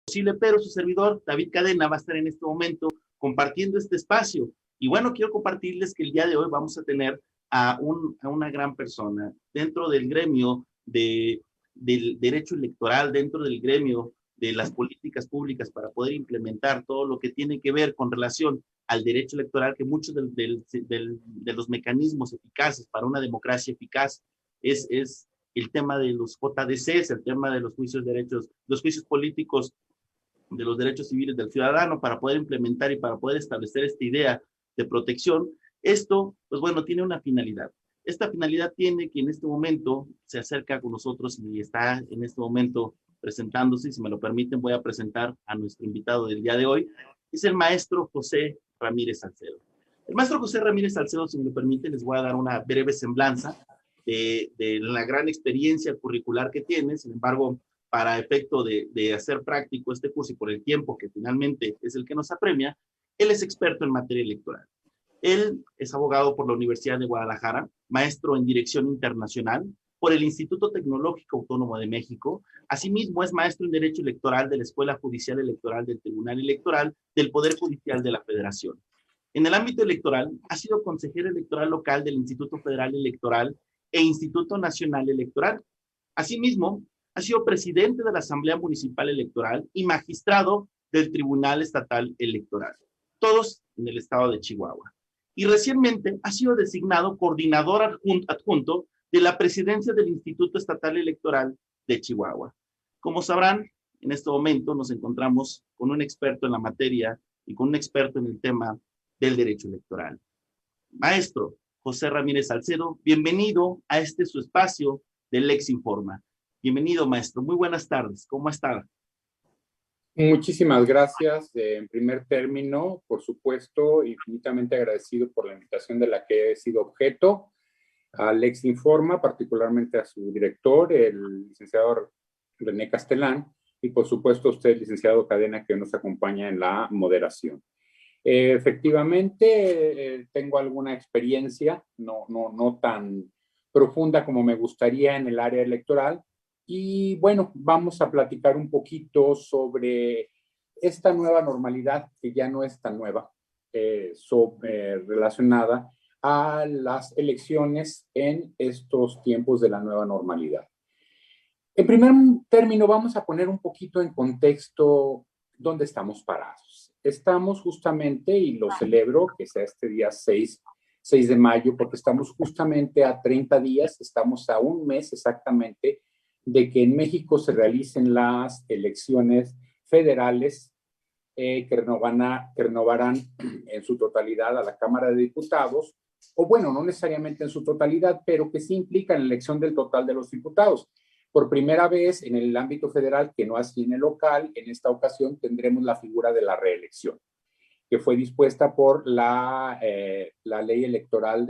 posible, pero su servidor, David Cadena, va a estar en este momento compartiendo este espacio. Y bueno, quiero compartirles que el día de hoy vamos a tener a una gran persona dentro del gremio del derecho electoral, dentro del gremio de las políticas públicas para poder implementar todo lo que tiene que ver con relación al derecho electoral, que muchos de los mecanismos eficaces para una democracia eficaz es el tema de los JDCs, el tema de los juicios políticos, de los derechos civiles del ciudadano, para poder implementar y para poder establecer esta idea de protección. Esto, pues bueno, tiene una finalidad. Esta finalidad tiene que en este momento se acerca con nosotros y está en este momento presentándose, y si me lo permiten voy a presentar a nuestro invitado del día de hoy, es el maestro José Ramírez Salcedo. El maestro José Ramírez Salcedo, si me lo permiten, les voy a dar una breve semblanza de la gran experiencia curricular que tiene. Sin embargo, para efecto de hacer práctico este curso y por el tiempo que finalmente es el que nos apremia, él es experto en materia electoral. Él es abogado por la Universidad de Guadalajara, maestro en Dirección Internacional por el Instituto Tecnológico Autónomo de México. Asimismo, es maestro en Derecho Electoral de la Escuela Judicial Electoral del Tribunal Electoral del Poder Judicial de la Federación. En el ámbito electoral, ha sido consejero electoral local del Instituto Federal Electoral e Instituto Nacional Electoral. Asimismo, ha sido presidente de la Asamblea Municipal Electoral y magistrado del Tribunal Estatal Electoral, todos en el estado de Chihuahua. Y recientemente ha sido designado coordinador adjunto de la presidencia del Instituto Estatal Electoral de Chihuahua. Como sabrán, en este momento nos encontramos con un experto en la materia y con un experto en el tema del derecho electoral. Maestro José Ramírez Salcedo, bienvenido a este su espacio de Lex Informa. Bienvenido, maestro. Muy buenas tardes. ¿Cómo está? Muchísimas gracias. En primer término, por supuesto, infinitamente agradecido por la invitación de la que he sido objeto a Lex Informa, particularmente a su director, el licenciado René Castelán, y por supuesto a usted, licenciado Cadena, que nos acompaña en la moderación. Efectivamente, tengo alguna experiencia, no tan profunda como me gustaría en el área electoral. Y bueno, vamos a platicar un poquito sobre esta nueva normalidad, que ya no es tan nueva, relacionada a las elecciones en estos tiempos de la nueva normalidad. En primer término, vamos a poner un poquito en contexto dónde estamos parados. Estamos justamente, y lo celebro, que sea este día 6 de mayo, porque estamos justamente a 30 días, estamos a un mes exactamente de que en México se realicen las elecciones federales que renovarán en su totalidad a la Cámara de Diputados, o bueno, no necesariamente en su totalidad, pero que sí implican la elección del total de los diputados. Por primera vez en el ámbito federal, que no así en el local, en esta ocasión tendremos la figura de la reelección, que fue dispuesta por la ley electoral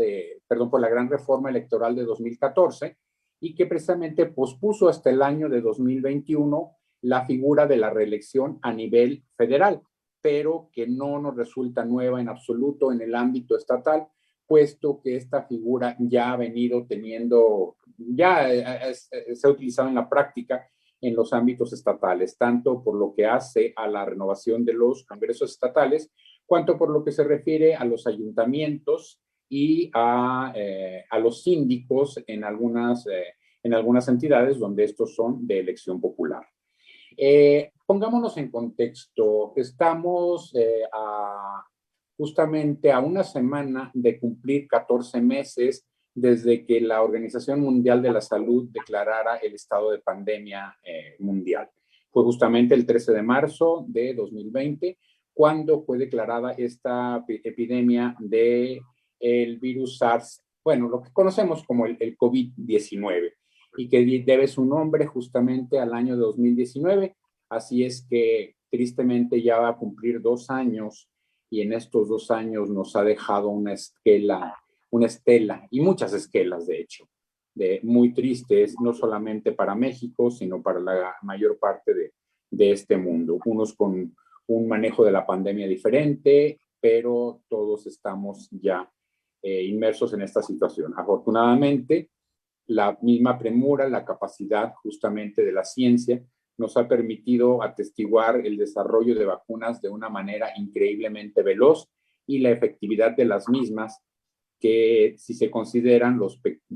por la gran reforma electoral de 2014, y que precisamente pospuso hasta el año de 2021 la figura de la reelección a nivel federal, pero que no nos resulta nueva en absoluto en el ámbito estatal, puesto que esta figura ya ha venido teniendo, se ha utilizado en la práctica en los ámbitos estatales, tanto por lo que hace a la renovación de los congresos estatales, cuanto por lo que se refiere a los ayuntamientos y a los síndicos en algunas entidades donde estos son de elección popular. Pongámonos en contexto, estamos justamente a una semana de cumplir 14 meses desde que la Organización Mundial de la Salud declarara el estado de pandemia mundial. Fue justamente el 13 de marzo de 2020 cuando fue declarada esta epidemia del virus SARS, bueno, lo que conocemos como el COVID-19, y que debe su nombre justamente al año de 2019. Así es que tristemente ya va a cumplir 2 años, y en estos 2 años nos ha dejado una estela y muchas esquelas, de hecho, muy tristes, no solamente para México, sino para la mayor parte de este mundo. Unos con un manejo de la pandemia diferente, pero todos estamos ya inmersos en esta situación. Afortunadamente, la misma premura, la capacidad justamente de la ciencia nos ha permitido atestiguar el desarrollo de vacunas de una manera increíblemente veloz y la efectividad de las mismas, que si se consideran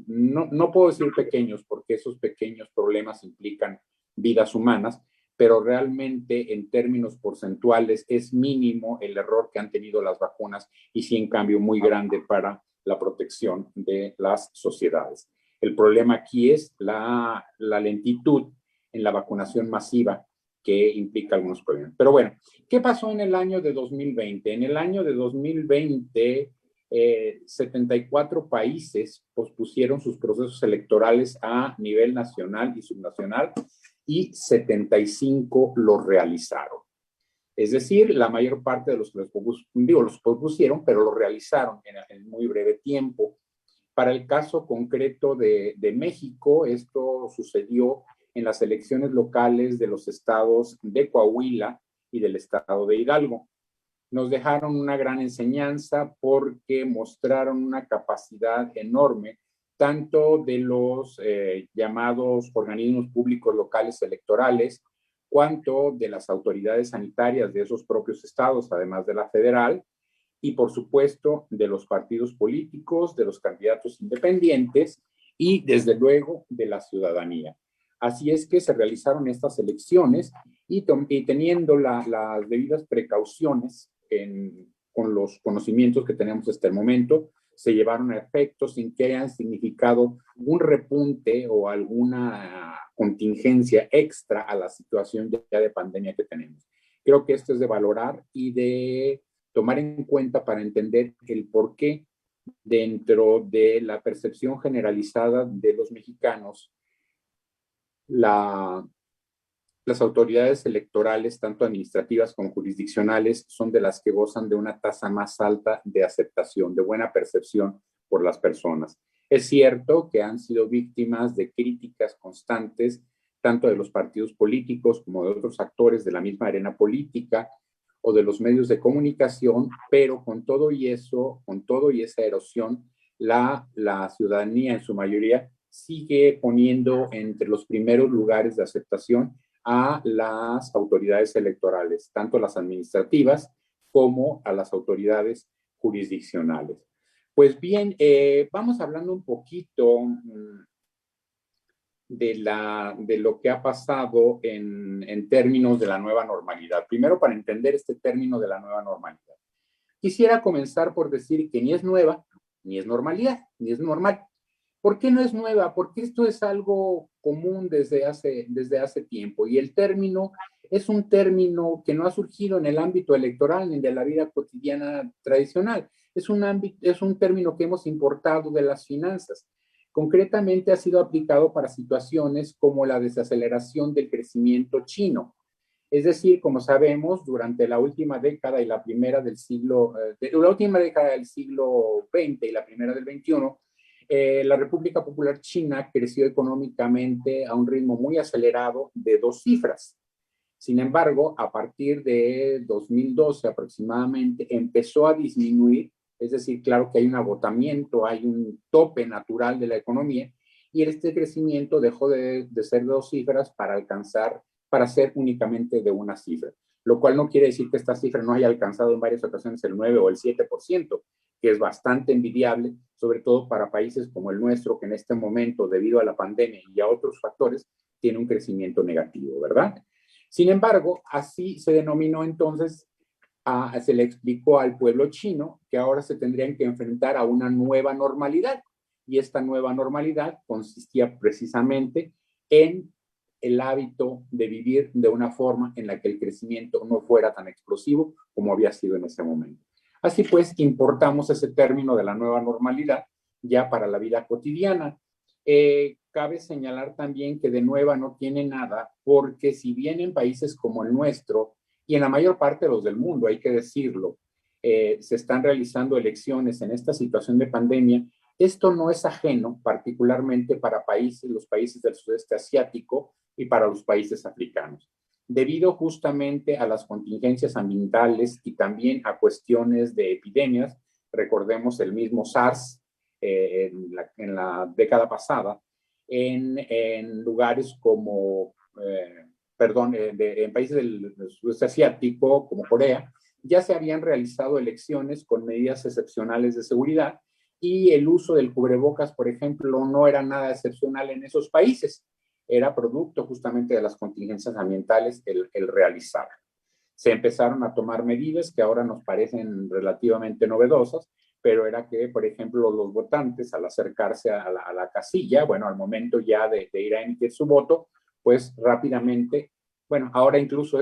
no puedo decir pequeños, porque esos pequeños problemas implican vidas humanas, pero realmente en términos porcentuales es mínimo el error que han tenido las vacunas y sí en cambio muy grande para la protección de las sociedades. El problema aquí es la lentitud en la vacunación masiva, que implica algunos problemas. Pero bueno, ¿qué pasó en el año de 2020? En el año de 2020, 74 países pospusieron sus procesos electorales a nivel nacional y subnacional y 75 los realizaron. Es decir, la mayor parte de los que los pospusieron, pero lo realizaron en muy breve tiempo. Para el caso concreto de México, esto sucedió en las elecciones locales de los estados de Coahuila y del estado de Hidalgo. Nos dejaron una gran enseñanza porque mostraron una capacidad enorme, tanto de los llamados organismos públicos locales electorales, cuanto de las autoridades sanitarias de esos propios estados, además de la federal, y por supuesto de los partidos políticos, de los candidatos independientes y desde luego de la ciudadanía. Así es que se realizaron estas elecciones y teniendo las debidas precauciones con los conocimientos que tenemos hasta el momento, se llevaron a efecto sin que hayan significado un repunte o alguna contingencia extra a la situación ya de pandemia que tenemos. Creo que esto es de valorar y de tomar en cuenta para entender el por qué dentro de la percepción generalizada de los mexicanos, las autoridades electorales, tanto administrativas como jurisdiccionales, son de las que gozan de una tasa más alta de aceptación, de buena percepción por las personas. Es cierto que han sido víctimas de críticas constantes, tanto de los partidos políticos como de otros actores de la misma arena política o de los medios de comunicación, pero con todo y eso, con todo y esa erosión, la ciudadanía en su mayoría sigue poniendo entre los primeros lugares de aceptación a las autoridades electorales, tanto las administrativas como a las autoridades jurisdiccionales. Pues bien, vamos hablando un poquito de lo que ha pasado en términos de la nueva normalidad. Primero, para entender este término de la nueva normalidad. Quisiera comenzar por decir que ni es nueva, ni es normalidad, ni es normal. ¿Por qué no es nueva? Porque esto es algo común desde hace tiempo y el término es un término que no ha surgido en el ámbito electoral ni de la vida cotidiana tradicional. Es un término que hemos importado de las finanzas. Concretamente ha sido aplicado para situaciones como la desaceleración del crecimiento chino. Es decir, como sabemos, durante la última década y la primera del siglo, la última década del siglo XX y la primera del XXI, la República Popular China creció económicamente a un ritmo muy acelerado de 2 cifras. Sin embargo, a partir de 2012 aproximadamente empezó a disminuir, es decir, claro que hay un agotamiento, hay un tope natural de la economía y este crecimiento dejó de ser de 2 cifras para ser únicamente de una cifra, lo cual no quiere decir que esta cifra no haya alcanzado en varias ocasiones el 9 o el 7%, que es bastante envidiable, sobre todo para países como el nuestro, que en este momento, debido a la pandemia y a otros factores, tiene un crecimiento negativo, ¿verdad? Sin embargo, así se denominó entonces, se le explicó al pueblo chino que ahora se tendrían que enfrentar a una nueva normalidad. Y esta nueva normalidad consistía precisamente en el hábito de vivir de una forma en la que el crecimiento no fuera tan explosivo como había sido en ese momento. Así pues, importamos ese término de la nueva normalidad ya para la vida cotidiana. Cabe señalar también que de nueva no tiene nada, porque si bien en países como el nuestro, y en la mayor parte de los del mundo, hay que decirlo, se están realizando elecciones en esta situación de pandemia, esto no es ajeno particularmente para los países del sudeste asiático y para los países africanos, debido justamente a las contingencias ambientales y también a cuestiones de epidemias. Recordemos el mismo SARS en la década pasada, en lugares como perdón, en países del sudeste asiático, como Corea, ya se habían realizado elecciones con medidas excepcionales de seguridad y el uso del cubrebocas, por ejemplo, no era nada excepcional en esos países. Era producto justamente de las contingencias ambientales el realizar. Se empezaron a tomar medidas que ahora nos parecen relativamente novedosas, pero era que, por ejemplo, los votantes al acercarse a la casilla, bueno, al momento ya de ir a emitir su voto, pues rápidamente, bueno, ahora incluso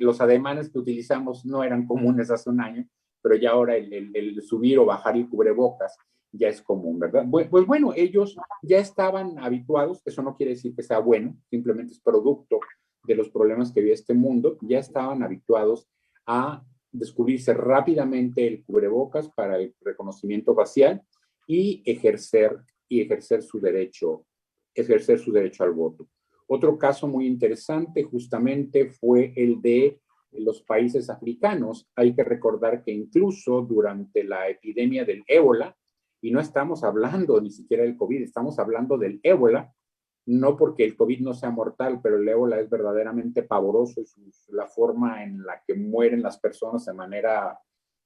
los ademanes que utilizamos no eran comunes hace un año, pero ya ahora el subir o bajar el cubrebocas ya es común, ¿verdad? Pues bueno, ellos ya estaban habituados, eso no quiere decir que sea bueno, simplemente es producto de los problemas que vive este mundo, ya estaban habituados a descubrirse rápidamente el cubrebocas para el reconocimiento facial y ejercer su derecho al voto. Otro caso muy interesante justamente fue el de los países africanos. Hay que recordar que incluso durante la epidemia del ébola, y no estamos hablando ni siquiera del COVID, estamos hablando del ébola, no porque el COVID no sea mortal, pero el ébola es verdaderamente pavoroso y la forma en la que mueren las personas de manera,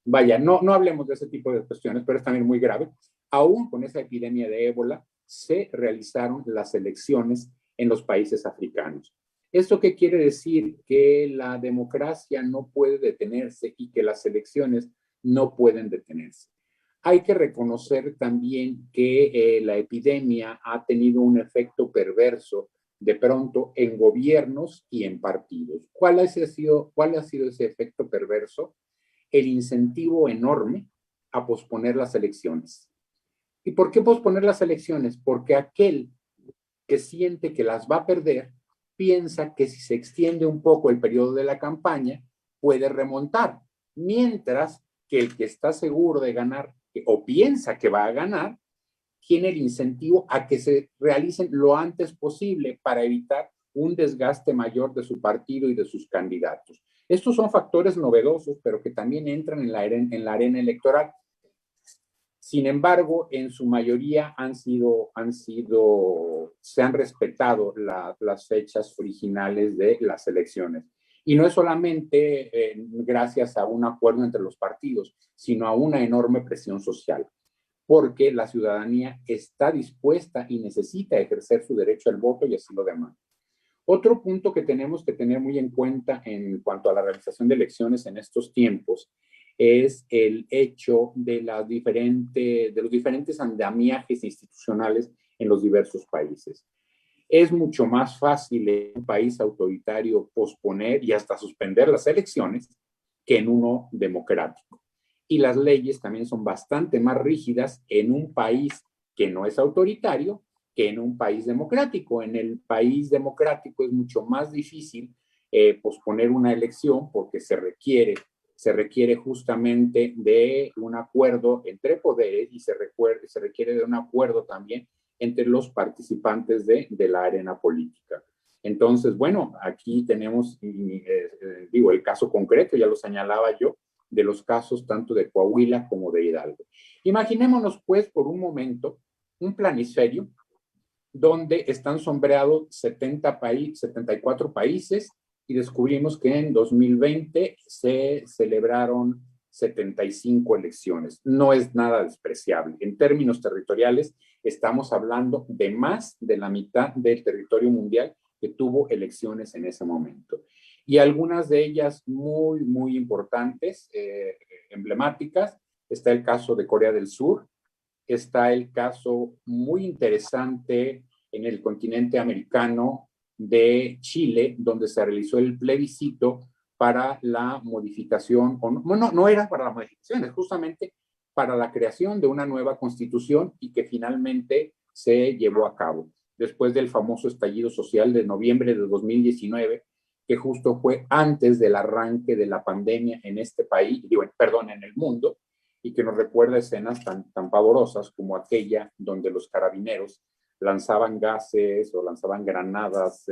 vaya, no hablemos de ese tipo de cuestiones, pero es también muy grave. Aún con esa epidemia de ébola, se realizaron las elecciones en los países africanos. ¿Esto qué quiere decir? Que la democracia no puede detenerse y que las elecciones no pueden detenerse. Hay que reconocer también que la epidemia ha tenido un efecto perverso de pronto en gobiernos y en partidos. ¿Cuál ha sido ese efecto perverso? El incentivo enorme a posponer las elecciones. ¿Y por qué posponer las elecciones? Porque aquel que siente que las va a perder piensa que si se extiende un poco el periodo de la campaña puede remontar, mientras que el que está seguro de ganar o piensa que va a ganar, tiene el incentivo a que se realicen lo antes posible para evitar un desgaste mayor de su partido y de sus candidatos. Estos son factores novedosos, pero que también entran en la arena electoral. Sin embargo, en su mayoría se han respetado las fechas originales de las elecciones. Y no es solamente gracias a un acuerdo entre los partidos, sino a una enorme presión social, porque la ciudadanía está dispuesta y necesita ejercer su derecho al voto y así lo demanda. Otro punto que tenemos que tener muy en cuenta en cuanto a la realización de elecciones en estos tiempos es el hecho de los diferentes andamiajes institucionales en los diversos países. Es mucho más fácil en un país autoritario posponer y hasta suspender las elecciones que en uno democrático. Y las leyes también son bastante más rígidas en un país que no es autoritario que en un país democrático. En el país democrático es mucho más difícil posponer una elección porque se requiere justamente de un acuerdo entre poderes y se requiere de un acuerdo también entre los participantes de la arena política. Entonces, bueno, aquí tenemos, el caso concreto, ya lo señalaba yo, de los casos tanto de Coahuila como de Hidalgo. Imaginémonos, pues, por un momento, un planisferio donde están sombreados 74 países y descubrimos que en 2020 se celebraron 75 elecciones. No es nada despreciable. En términos territoriales, estamos hablando de más de la mitad del territorio mundial que tuvo elecciones en ese momento. Y algunas de ellas muy, muy importantes, emblemáticas. Está el caso de Corea del Sur, está el caso muy interesante en el continente americano de Chile, donde se realizó el plebiscito para la modificación, no era para la modificación, es justamente para la creación de una nueva constitución y que finalmente se llevó a cabo después del famoso estallido social de noviembre de 2019, que justo fue antes del arranque de la pandemia en este país, en el mundo, y que nos recuerda escenas tan pavorosas como aquella donde los carabineros lanzaban gases o lanzaban granadas,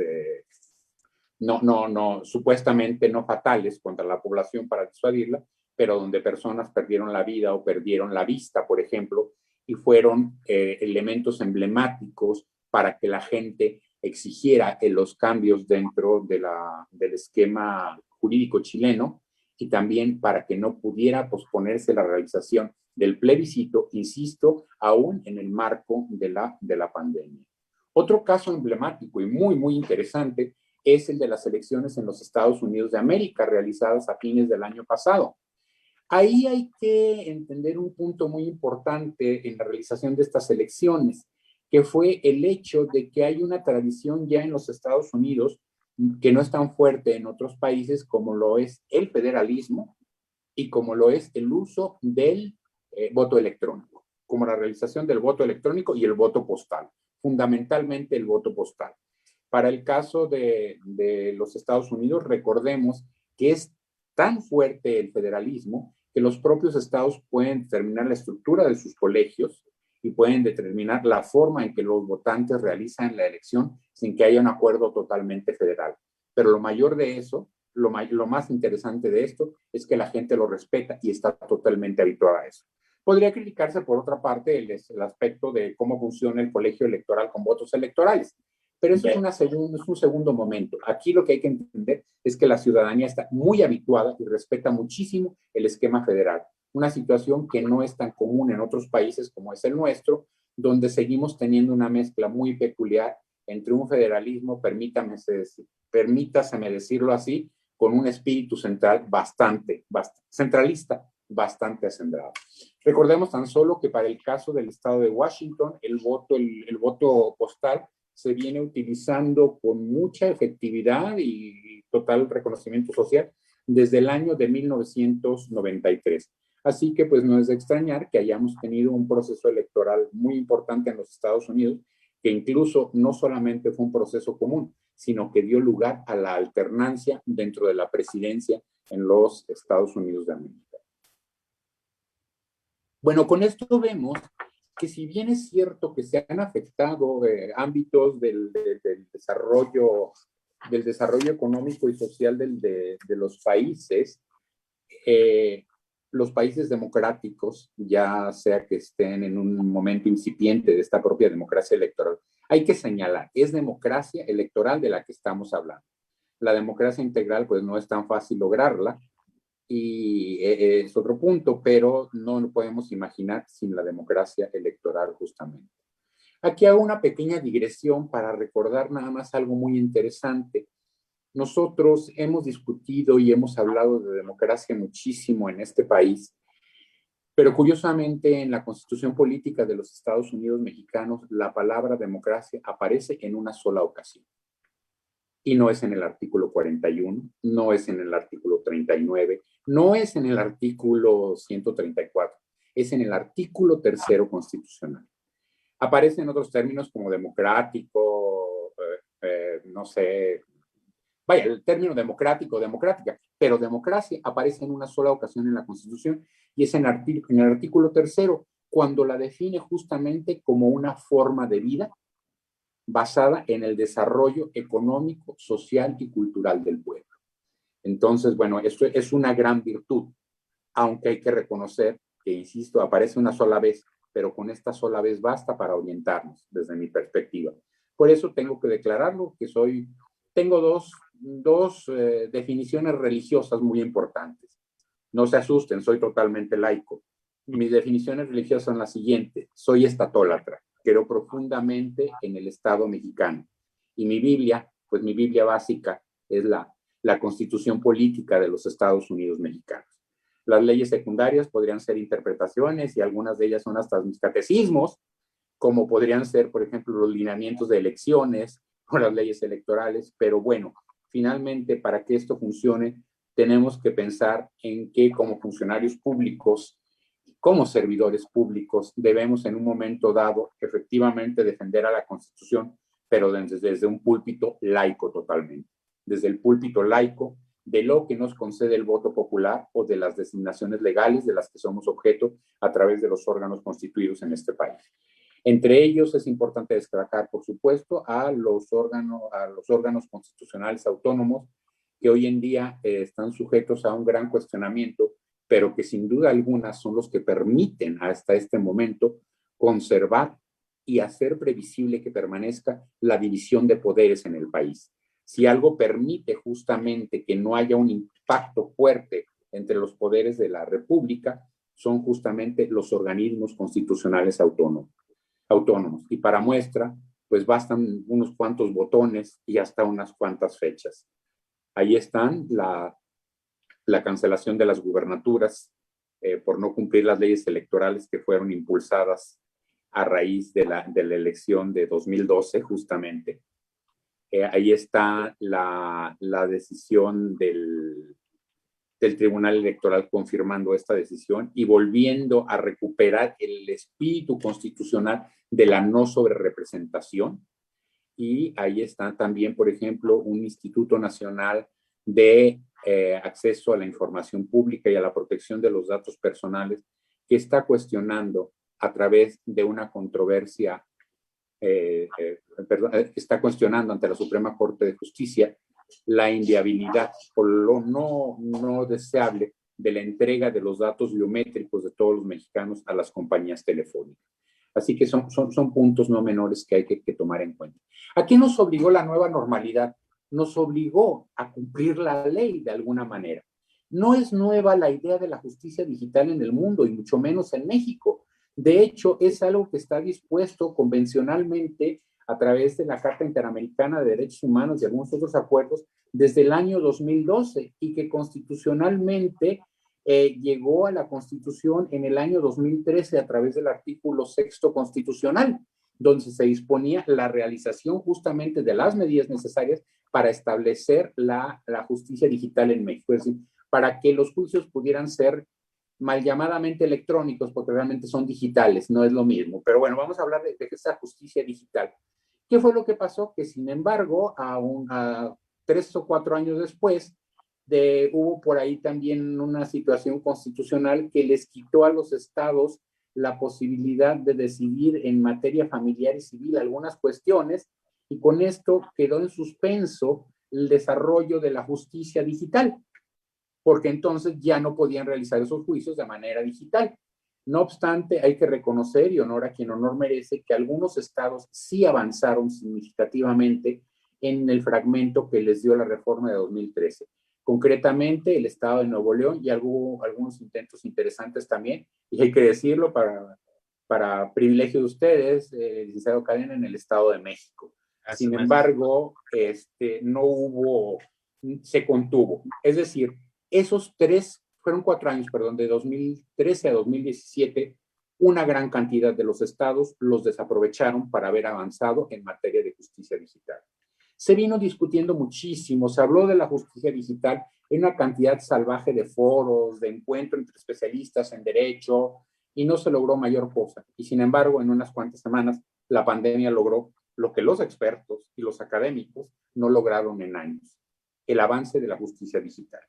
supuestamente no fatales contra la población para disuadirla, pero donde personas perdieron la vida o perdieron la vista, por ejemplo, y fueron elementos emblemáticos para que la gente exigiera los cambios dentro del esquema jurídico chileno y también para que no pudiera posponerse la realización del plebiscito, insisto, aún en el marco de la pandemia. Otro caso emblemático y muy, muy interesante es el de las elecciones en los Estados Unidos de América, realizadas a fines del año pasado. Ahí hay que entender un punto muy importante en la realización de estas elecciones, que fue el hecho de que hay una tradición ya en los Estados Unidos que no es tan fuerte en otros países como lo es el federalismo y como lo es el uso del voto electrónico, como la realización del voto electrónico y el voto postal, fundamentalmente el voto postal. Para el caso de los Estados Unidos, recordemos que es tan fuerte el federalismo que los propios estados pueden determinar la estructura de sus colegios y pueden determinar la forma en que los votantes realizan la elección sin que haya un acuerdo totalmente federal. Pero lo mayor de eso, lo más interesante de esto es que la gente lo respeta y está totalmente habituada a eso. Podría criticarse, por otra parte, el aspecto de cómo funciona el colegio electoral con votos electorales, pero eso es un segundo momento. Aquí lo que hay que entender es que la ciudadanía está muy habituada y respeta muchísimo el esquema federal. Una situación que no es tan común en otros países como es el nuestro, donde seguimos teniendo una mezcla muy peculiar entre un federalismo, permítaseme decirlo así, con un espíritu central centralista, bastante acendrado. Recordemos tan solo que para el caso del estado de Washington, el voto postal se viene utilizando con mucha efectividad y total reconocimiento social desde el año de 1993. Así que pues no es de extrañar que hayamos tenido un proceso electoral muy importante en los Estados Unidos, que incluso no solamente fue un proceso común, sino que dio lugar a la alternancia dentro de la presidencia en los Estados Unidos de América. Bueno, con esto vemos que si bien es cierto que se han afectado ámbitos del desarrollo económico y social de los países democráticos, ya sea que estén en un momento incipiente de esta propia democracia electoral, hay que señalar, es democracia electoral de la que estamos hablando. La democracia integral, pues no es tan fácil lograrla, y es otro punto, pero no lo podemos imaginar sin la democracia electoral justamente. Aquí hago una pequeña digresión para recordar nada más algo muy interesante. Nosotros hemos discutido y hemos hablado de democracia muchísimo en este país, pero curiosamente en la Constitución Política de los Estados Unidos Mexicanos la palabra democracia aparece en una sola ocasión. Y no es en el artículo 41, no es en el artículo 39, no es en el artículo 134, es en el artículo 3 constitucional. Aparece en otros términos como democrático, no sé, vaya, el término democrático, democrática, pero democracia aparece en una sola ocasión en la Constitución y es en el artículo 3 cuando la define justamente como una forma de vida basada en el desarrollo económico, social y cultural del pueblo. Entonces, bueno, esto es una gran virtud, aunque hay que reconocer que, insisto, aparece una sola vez, pero con esta sola vez basta para orientarnos desde mi perspectiva. Por eso tengo que declararlo, que tengo dos definiciones religiosas muy importantes. No se asusten, soy totalmente laico. Mis definiciones religiosas son las siguientes: soy estatólatra, creo profundamente en el Estado mexicano. Y mi Biblia, pues mi Biblia básica es la Constitución Política de los Estados Unidos Mexicanos. Las leyes secundarias podrían ser interpretaciones y algunas de ellas son hasta mis catecismos, como podrían ser, por ejemplo, los lineamientos de elecciones o las leyes electorales. Pero bueno, finalmente, para que esto funcione, tenemos que pensar en que como funcionarios públicos, como servidores públicos, debemos en un momento dado efectivamente defender a la Constitución, pero desde un púlpito laico totalmente, desde el púlpito laico de lo que nos concede el voto popular o de las designaciones legales de las que somos objeto a través de los órganos constituidos en este país. Entre ellos es importante destacar, por supuesto, a los órganos constitucionales autónomos que hoy en día están sujetos a un gran cuestionamiento, pero que sin duda alguna son los que permiten hasta este momento conservar y hacer previsible que permanezca la división de poderes en el país. Si algo permite justamente que no haya un impacto fuerte entre los poderes de la República, son justamente los organismos constitucionales autónomos. Y para muestra, pues bastan unos cuantos botones y hasta unas cuantas fechas. Ahí están la cancelación de las gubernaturas por no cumplir las leyes electorales que fueron impulsadas a raíz de la elección de 2012, justamente. Ahí está la decisión del Tribunal Electoral confirmando esta decisión y volviendo a recuperar el espíritu constitucional de la no sobrerepresentación. Y ahí está también, por ejemplo, un Instituto Nacional de Acceso a la Información Pública y a la Protección de los Datos Personales, que está cuestionando a través de una controversia, está cuestionando ante la Suprema Corte de Justicia la inviabilidad por lo no deseable de la entrega de los datos biométricos de todos los mexicanos a las compañías telefónicas. Así que son puntos no menores que hay que tomar en cuenta. ¿A qué nos obligó la nueva normalidad? Nos obligó a cumplir la ley de alguna manera. No es nueva la idea de la justicia digital en el mundo y mucho menos en México. De hecho, es algo que está dispuesto convencionalmente a través de la Carta Interamericana de Derechos Humanos y algunos otros acuerdos desde el año 2012 y que constitucionalmente llegó a la Constitución en el año 2013 a través del artículo 6º constitucional, donde se disponía la realización justamente de las medidas necesarias para establecer la justicia digital en México, es decir, para que los juicios pudieran ser mal llamadamente electrónicos, porque realmente son digitales, no es lo mismo. Pero bueno, vamos a hablar de esa justicia digital. ¿Qué fue lo que pasó? Que sin embargo, a 3 o 4 años después, hubo por ahí también una situación constitucional que les quitó a los estados la posibilidad de decidir en materia familiar y civil algunas cuestiones, y con esto quedó en suspenso el desarrollo de la justicia digital, porque entonces ya no podían realizar esos juicios de manera digital. No obstante, hay que reconocer, y honor a quien honor merece, que algunos estados sí avanzaron significativamente en el fragmento que les dio la reforma de 2013. Concretamente, el estado de Nuevo León, y algunos intentos interesantes también, y hay que decirlo para privilegio de ustedes, licenciado Cadena, en el Estado de México. Sin embargo, se contuvo. Es decir, fueron 4 años, de 2013 a 2017, una gran cantidad de los estados los desaprovecharon para haber avanzado en materia de justicia digital. Se vino discutiendo muchísimo, se habló de la justicia digital en una cantidad salvaje de foros, de encuentros entre especialistas en derecho, y no se logró mayor cosa. Y sin embargo, en unas cuantas semanas, la pandemia logró lo que los expertos y los académicos no lograron en años: el avance de la justicia digital.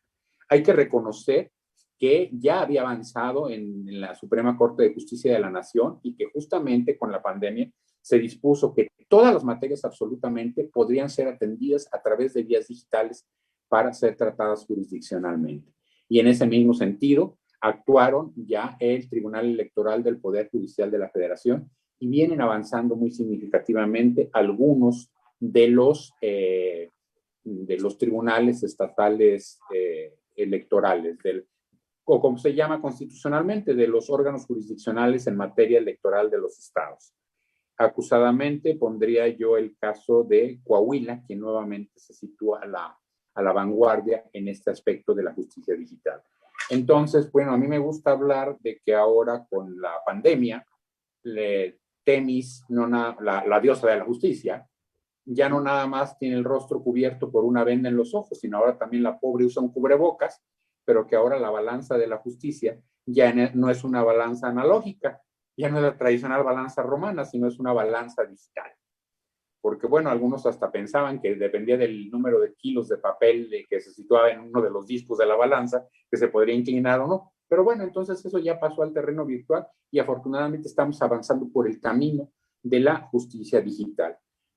Hay que reconocer que ya había avanzado en la Suprema Corte de Justicia de la Nación y que justamente con la pandemia se dispuso que todas las materias absolutamente podrían ser atendidas a través de vías digitales para ser tratadas jurisdiccionalmente. Y en ese mismo sentido, actuaron ya el Tribunal Electoral del Poder Judicial de la Federación y vienen avanzando muy significativamente algunos de los tribunales estatales electorales, o como se llama constitucionalmente, de los órganos jurisdiccionales en materia electoral de los estados. Acusadamente pondría yo el caso de Coahuila, que nuevamente se sitúa a la vanguardia en este aspecto de la justicia digital. Entonces, bueno, a mí me gusta hablar de que ahora con la pandemia, Temis, la diosa de la justicia, ya no nada más tiene el rostro cubierto por una venda en los ojos, sino ahora también la pobre usa un cubrebocas, pero que ahora la balanza de la justicia ya no es una balanza analógica, ya no es la tradicional balanza romana, sino es una balanza digital. Porque, bueno, algunos hasta pensaban que dependía del número de kilos de papel que se situaba en uno de los discos de la balanza, que se podría inclinar o no. Pero bueno, entonces eso ya pasó al terreno virtual y afortunadamente estamos avanzando por el camino de la justicia digital.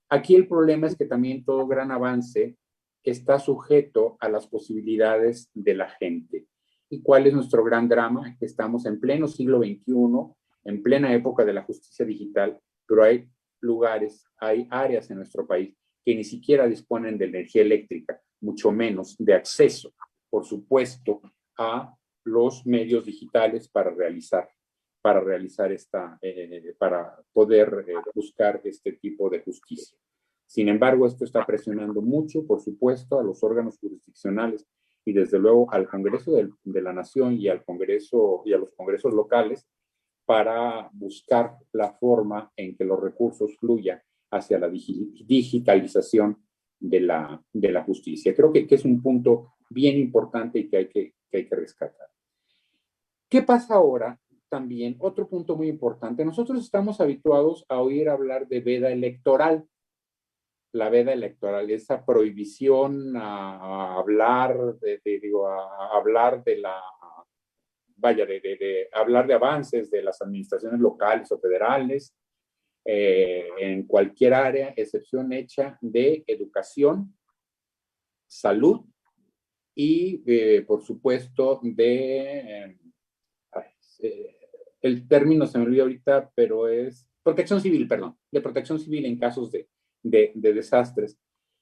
Aquí el problema es que también todo gran avance está sujeto a las posibilidades de la gente. ¿Y cuál es nuestro gran drama? Que estamos en pleno siglo XXI, en plena época de la justicia digital, pero hay lugares, hay áreas en nuestro país que ni siquiera disponen de energía eléctrica, mucho menos de acceso, por supuesto, a los medios digitales para poder buscar este tipo de justicia. Sin embargo, esto está presionando mucho, por supuesto, a los órganos jurisdiccionales y desde luego al Congreso de la Nación y al Congreso y a los congresos locales para buscar la forma en que los recursos fluyan hacia la digitalización de la justicia. Creo que es un punto bien importante y que hay que rescatar. ¿Qué pasa ahora? También, otro punto muy importante. Nosotros estamos habituados a oír hablar de veda electoral. La veda electoral, esa prohibición a hablar hablar de avances de las administraciones locales o federales en cualquier área, excepción hecha de educación, salud y, por supuesto, el término se me olvidó ahorita, pero es protección civil, perdón, de protección civil en casos de desastres.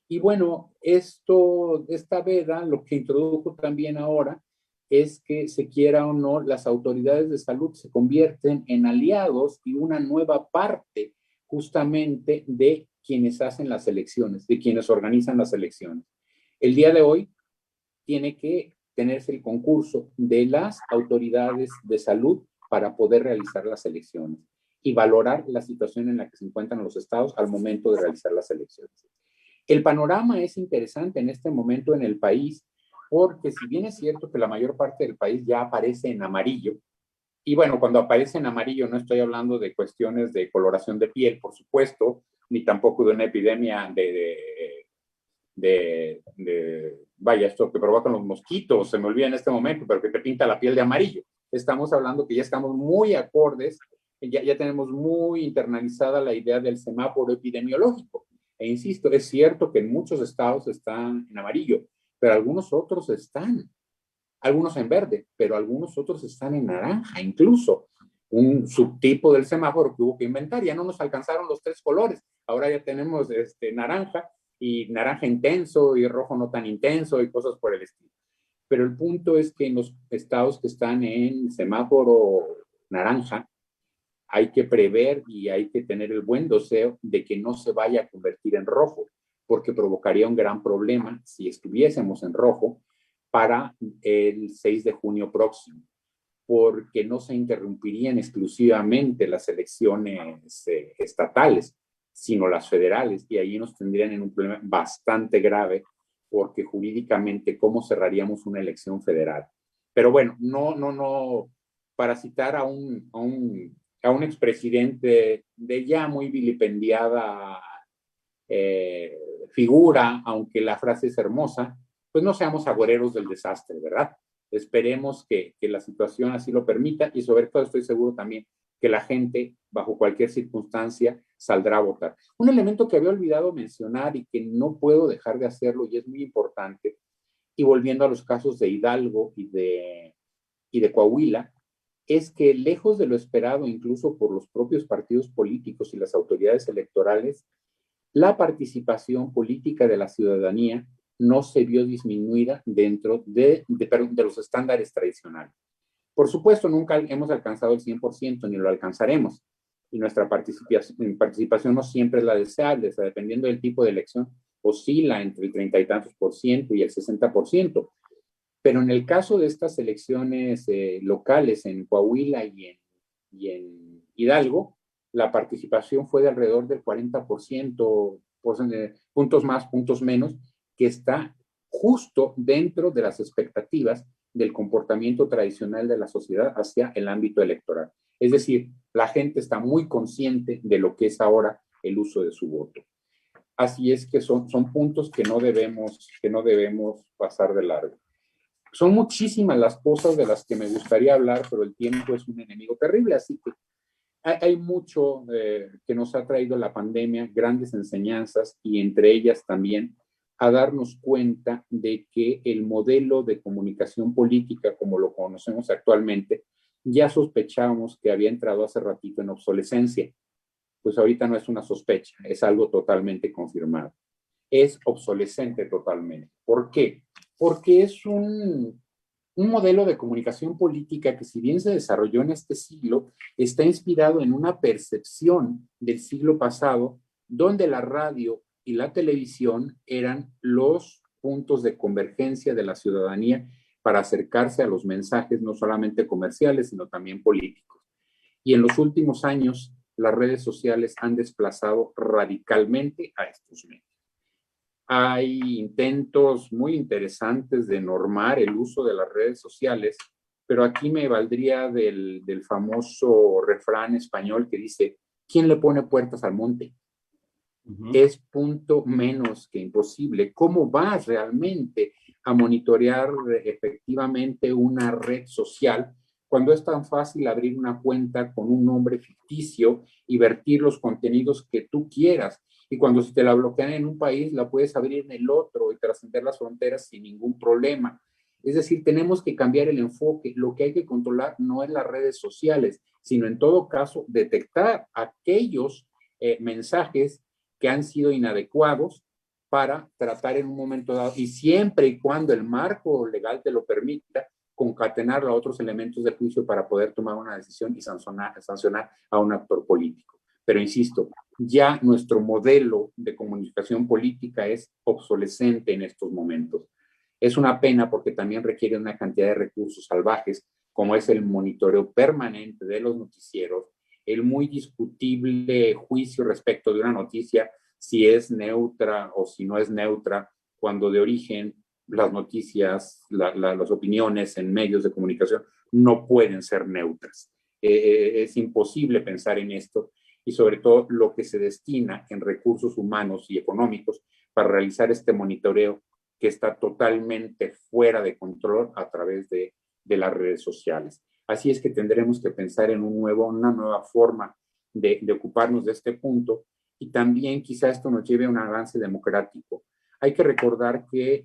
Y bueno, esta veda lo que introdujo también ahora es que, se quiera o no, las autoridades de salud se convierten en aliados y una nueva parte justamente de quienes hacen las elecciones, de quienes organizan las elecciones. El día de hoy tiene que tenerse el concurso de las autoridades de salud para poder realizar las elecciones y valorar la situación en la que se encuentran los estados al momento de realizar las elecciones. El panorama es interesante en este momento en el país, porque si bien es cierto que la mayor parte del país ya aparece en amarillo, y bueno, cuando aparece en amarillo no estoy hablando de cuestiones de coloración de piel, por supuesto, ni tampoco de una epidemia vaya, esto que provocan los mosquitos, se me olvida en este momento, pero que te pinta la piel de amarillo. Estamos hablando que ya estamos muy acordes, ya tenemos muy internalizada la idea del semáforo epidemiológico. E insisto, es cierto que en muchos estados están en amarillo, pero algunos otros algunos en verde, pero algunos otros están en naranja, incluso un subtipo del semáforo que hubo que inventar. Ya no nos alcanzaron los 3 colores, ahora ya tenemos naranja y naranja intenso y rojo no tan intenso y cosas por el estilo. Pero el punto es que en los estados que están en semáforo naranja, hay que prever y hay que tener el buen deseo de que no se vaya a convertir en rojo, porque provocaría un gran problema si estuviésemos en rojo para el 6 de junio próximo, porque no se interrumpirían exclusivamente las elecciones estatales, sino las federales, y ahí nos tendrían en un problema bastante grave, porque jurídicamente, ¿cómo cerraríamos una elección federal? Pero bueno, no, para citar a un expresidente de ya muy vilipendiada figura, aunque la frase es hermosa, pues no seamos agoreros del desastre, ¿verdad? Esperemos que la situación así lo permita y sobre todo estoy seguro también que la gente, bajo cualquier circunstancia, saldrá a votar. Un elemento que había olvidado mencionar y que no puedo dejar de hacerlo y es muy importante, y volviendo a los casos de Hidalgo y de Coahuila, es que lejos de lo esperado incluso por los propios partidos políticos y las autoridades electorales, la participación política de la ciudadanía no se vio disminuida dentro de los estándares tradicionales. Por supuesto, nunca hemos alcanzado el 100%, ni lo alcanzaremos, y nuestra participación no siempre es la deseable, o sea, dependiendo del tipo de elección, oscila entre el 30 y tantos por ciento y el 60%. Pero en el caso de estas elecciones locales en Coahuila y en Hidalgo, la participación fue de alrededor del 40%, puntos más, puntos menos, que está justo dentro de las expectativas del comportamiento tradicional de la sociedad hacia el ámbito electoral. Es decir, la gente está muy consciente de lo que es ahora el uso de su voto. Así es que son puntos que no debemos pasar de largo. Son muchísimas las cosas de las que me gustaría hablar, pero el tiempo es un enemigo terrible, así que hay mucho que nos ha traído la pandemia, grandes enseñanzas y entre ellas también a darnos cuenta de que el modelo de comunicación política como lo conocemos actualmente, ya sospechábamos que había entrado hace ratito en obsolescencia. pues ahorita no es una sospecha, es algo totalmente confirmado. Es obsolescente totalmente. ¿Por qué? Porque es un modelo de comunicación política que, si bien se desarrolló en este siglo, está inspirado en una percepción del siglo pasado, donde la radio y la televisión eran los puntos de convergencia de la ciudadanía para acercarse a los mensajes no solamente comerciales, sino también políticos. Y en los últimos años, las redes sociales han desplazado radicalmente a estos medios. Hay intentos muy interesantes de normar el uso de las redes sociales, pero aquí me valdría del famoso refrán español que dice: ¿quién le pone puertas al monte? Es punto menos que imposible. ¿Cómo vas realmente a monitorear efectivamente una red social cuando es tan fácil abrir una cuenta con un nombre ficticio y vertir los contenidos que tú quieras? Y cuando se te la bloquean en un país, la puedes abrir en el otro y trascender las fronteras sin ningún problema. Es decir, tenemos que cambiar el enfoque. Lo que hay que controlar no es las redes sociales, sino en todo caso detectar aquellos mensajes que han sido inadecuados para tratar en un momento dado, y siempre y cuando el marco legal te lo permita, concatenarlo a otros elementos de juicio para poder tomar una decisión y sancionar a un actor político. Pero insisto, ya nuestro modelo de comunicación política es obsolescente en estos momentos. Es una pena porque también requiere una cantidad de recursos salvajes, como es el monitoreo permanente de los noticieros, el muy discutible juicio respecto de una noticia, si es neutra o si no es neutra, cuando de origen las noticias, las opiniones en medios de comunicación no pueden ser neutras. Es imposible pensar en esto, y sobre todo lo que se destina en recursos humanos y económicos para realizar este monitoreo, que está totalmente fuera de control a través de las redes sociales. Así es que tendremos que pensar en una nueva forma de ocuparnos de este punto, y también quizá esto nos lleve a un avance democrático. Hay que recordar que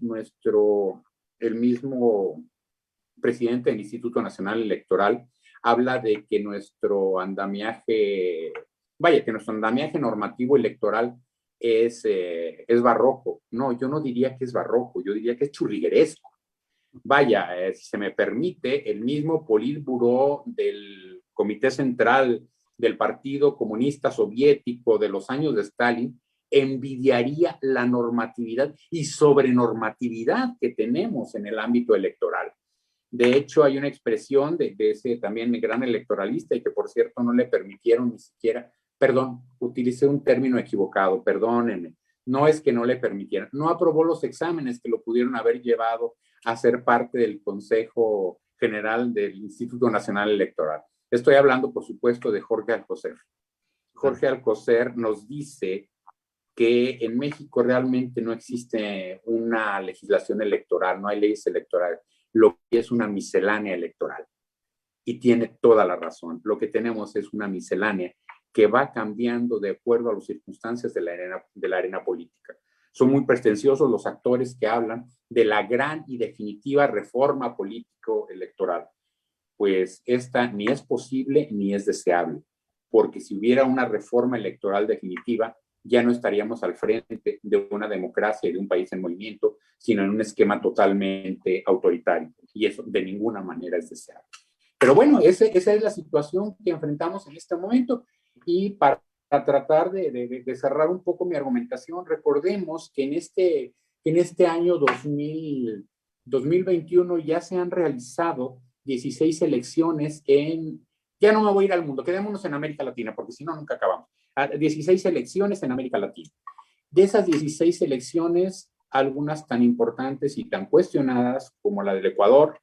el mismo presidente del Instituto Nacional Electoral habla de que nuestro andamiaje normativo electoral es barroco. No, yo no diría que es barroco, yo diría que es churrigueresco. Vaya, si se me permite, el mismo Politburó del Comité Central del Partido Comunista Soviético de los años de Stalin envidiaría la normatividad y sobrenormatividad que tenemos en el ámbito electoral. De hecho, hay una expresión de ese también gran electoralista, y que por cierto no le permitieron ni siquiera, perdón, utilicé un término equivocado, perdónenme, no es que no le permitieran, no aprobó los exámenes que lo pudieron haber llevado a ser parte del Consejo General del Instituto Nacional Electoral. Estoy hablando, por supuesto, de Jorge Alcocer. Jorge Alcocer nos dice que en México realmente no existe una legislación electoral, no hay leyes electorales, lo que es una miscelánea electoral. Y tiene toda la razón. Lo que tenemos es una miscelánea que va cambiando de acuerdo a las circunstancias de la arena política. Son muy pretenciosos los actores que hablan de la gran y definitiva reforma político-electoral. Pues esta ni es posible ni es deseable, porque si hubiera una reforma electoral definitiva, ya no estaríamos al frente de una democracia y de un país en movimiento, sino en un esquema totalmente autoritario, y eso de ninguna manera es deseable. Pero bueno, esa es la situación que enfrentamos en este momento, y para tratar de cerrar un poco mi argumentación, recordemos que en este año 2021 ya se han realizado 16 elecciones ya no me voy a ir al mundo, quedémonos en América Latina, porque si no, nunca acabamos. 16 elecciones en América Latina. De esas 16 elecciones, algunas tan importantes y tan cuestionadas como la del Ecuador,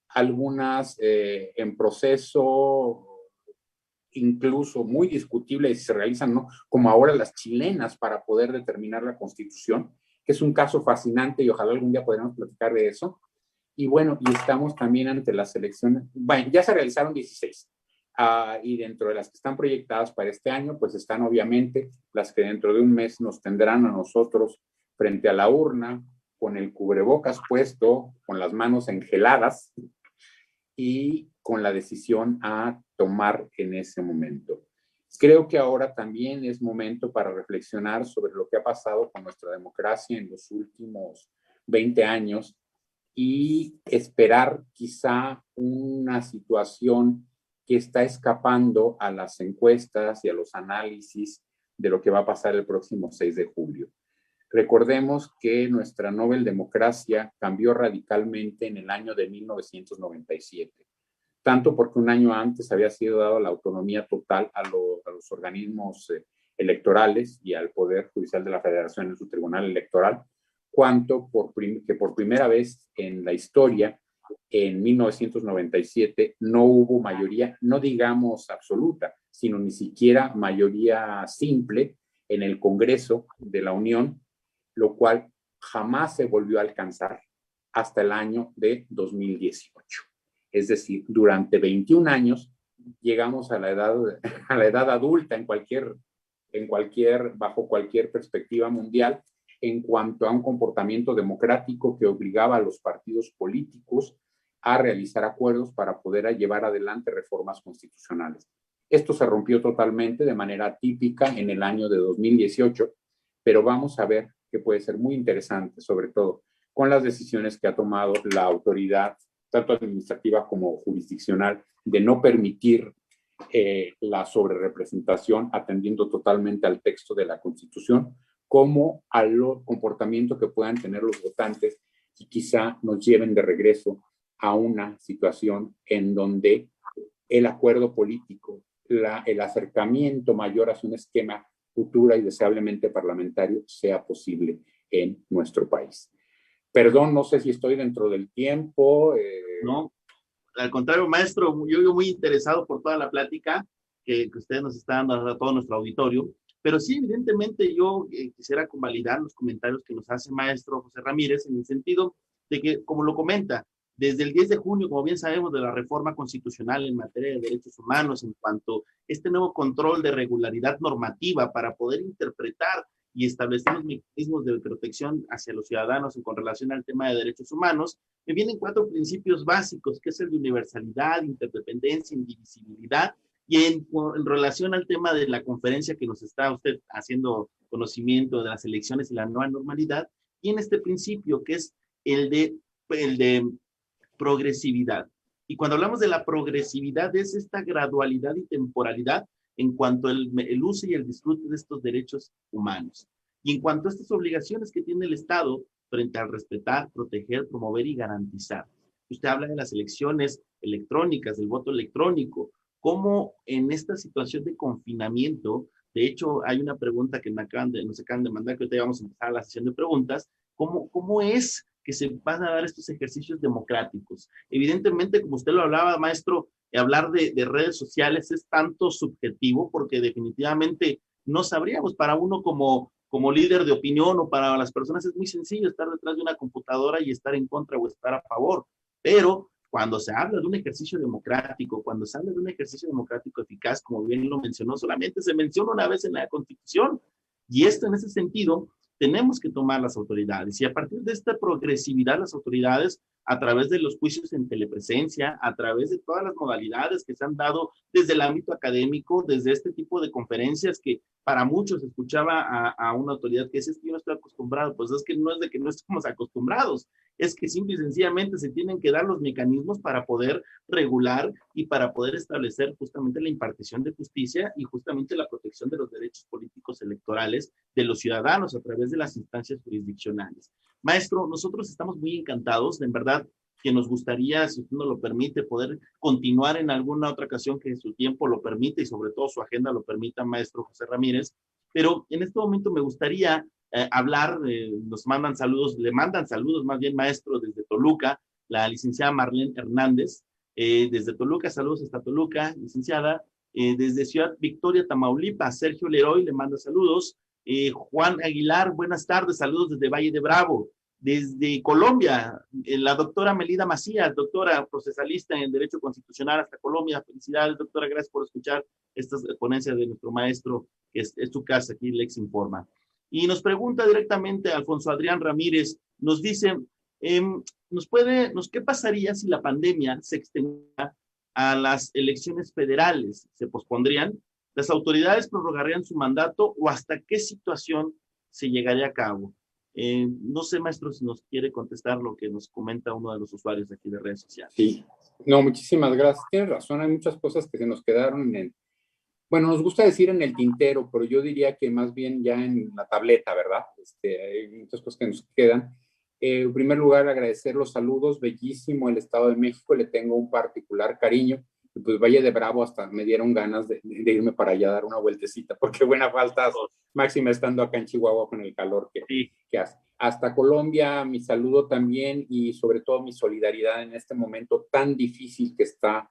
algunas en proceso incluso muy discutible si se realizan o no, como ahora las chilenas para poder determinar la Constitución, que es un caso fascinante y ojalá algún día podamos platicar de eso. Y bueno, y estamos también ante las elecciones. Bueno, ya se realizaron 16. Y dentro de las que están proyectadas para este año, pues están obviamente las que dentro de un mes nos tendrán a nosotros frente a la urna, con el cubrebocas puesto, con las manos engeladas y con la decisión a tomar en ese momento. Creo que ahora también es momento para reflexionar sobre lo que ha pasado con nuestra democracia en los últimos 20 años y esperar quizá una situación que está escapando a las encuestas y a los análisis de lo que va a pasar el próximo 6 de julio. Recordemos que nuestra Nobel Democracia cambió radicalmente en el año de 1997, tanto porque un año antes había sido dado la autonomía total a los organismos electorales y al Poder Judicial de la Federación en su tribunal electoral, cuanto que por primera vez en la historia, en 1997, no hubo mayoría, no digamos absoluta, sino ni siquiera mayoría simple en el Congreso de la Unión, lo cual jamás se volvió a alcanzar hasta el año de 2018. Es decir, durante 21 años llegamos a la edad adulta bajo cualquier perspectiva mundial, en cuanto a un comportamiento democrático que obligaba a los partidos políticos a realizar acuerdos para poder llevar adelante reformas constitucionales. Esto se rompió totalmente de manera típica en el año de 2018, pero vamos a ver que puede ser muy interesante, sobre todo con las decisiones que ha tomado la autoridad, tanto administrativa como jurisdiccional, de no permitir la sobrerepresentación, atendiendo totalmente al texto de la Constitución, como al comportamiento que puedan tener los votantes y quizá nos lleven de regreso a una situación en donde el acuerdo político, el acercamiento mayor hacia un esquema futura y deseablemente parlamentario sea posible en nuestro país. Perdón, no sé si estoy dentro del tiempo. No, al contrario, maestro, yo muy interesado por toda la plática que usted nos está dando a todo nuestro auditorio, pero sí, evidentemente yo quisiera convalidar los comentarios que nos hace maestro José Ramírez en el sentido de que, como lo comenta, desde el 10 de junio, como bien sabemos, de la reforma constitucional en materia de derechos humanos, en cuanto a este nuevo control de regularidad normativa para poder interpretar y establecer los mecanismos de protección hacia los ciudadanos con relación al tema de derechos humanos, me vienen 4 principios básicos, que es el de universalidad, interdependencia, indivisibilidad, y en relación al tema de la conferencia que nos está usted haciendo conocimiento de las elecciones y la nueva normalidad, tiene este principio que es el de progresividad. Y cuando hablamos de la progresividad es esta gradualidad y temporalidad en cuanto al el uso y el disfrute de estos derechos humanos. Y en cuanto a estas obligaciones que tiene el Estado frente al respetar, proteger, promover y garantizar. Usted habla de las elecciones electrónicas, del voto electrónico, cómo en esta situación de confinamiento, de hecho hay una pregunta que nos acaban de mandar, que ahorita vamos a empezar la sesión de preguntas, ¿cómo es que se van a dar estos ejercicios democráticos? Evidentemente, como usted lo hablaba, maestro, hablar de redes sociales es tanto subjetivo porque definitivamente no sabríamos, para uno como líder de opinión o para las personas es muy sencillo estar detrás de una computadora y estar en contra o estar a favor, pero cuando se habla de un ejercicio democrático, cuando se habla de un ejercicio democrático eficaz, como bien lo mencionó, solamente se menciona una vez en la Constitución, y esto en ese sentido tenemos que tomar las autoridades, y a partir de esta progresividad las autoridades, a través de los juicios en telepresencia, a través de todas las modalidades que se han dado desde el ámbito académico, desde este tipo de conferencias que para muchos escuchaba a una autoridad que dice, es que yo no estoy acostumbrado, pues es que no es de que no estamos acostumbrados, es que simple y sencillamente se tienen que dar los mecanismos para poder regular y para poder establecer justamente la impartición de justicia y justamente la protección de los derechos políticos electorales de los ciudadanos a través de las instancias jurisdiccionales. Maestro, nosotros estamos muy encantados, en verdad, que nos gustaría, si usted nos lo permite, poder continuar en alguna otra ocasión que su tiempo lo permite y sobre todo su agenda lo permita, maestro José Ramírez. Pero en este momento me gustaría hablar, nos mandan saludos, le mandan saludos más bien, maestro, desde Toluca, la licenciada Marlene Hernández, desde Toluca, saludos hasta Toluca, licenciada, desde Ciudad Victoria, Tamaulipas, Sergio Leroy le manda saludos, Juan Aguilar, buenas tardes, saludos desde Valle de Bravo. Desde Colombia, la doctora Melida Macías, doctora procesalista en Derecho Constitucional hasta Colombia. Felicidades, doctora, gracias por escuchar estas ponencias de nuestro maestro, que es tu casa, aquí Lex Informa. Y nos pregunta directamente Alfonso Adrián Ramírez, nos dice, ¿qué pasaría si la pandemia se extendiera a las elecciones federales? ¿Se pospondrían? ¿Las autoridades prorrogarían su mandato o hasta qué situación se llegaría a cabo? No sé, maestro, si nos quiere contestar lo que nos comenta uno de los usuarios de aquí de redes sociales. Sí, no, muchísimas gracias. Tienes razón, hay muchas cosas que se nos quedaron bueno, nos gusta decir en el tintero, pero yo diría que más bien ya en la tableta, ¿verdad? Hay muchas cosas que nos quedan. En primer lugar, agradecer los saludos, bellísimo el Estado de México, le tengo un particular cariño. Y pues Valle de Bravo hasta me dieron ganas de irme para allá a dar una vueltecita, porque buena falta, máxima estando acá en Chihuahua con el calor que hace. Hasta Colombia, mi saludo también y sobre todo mi solidaridad en este momento tan difícil que está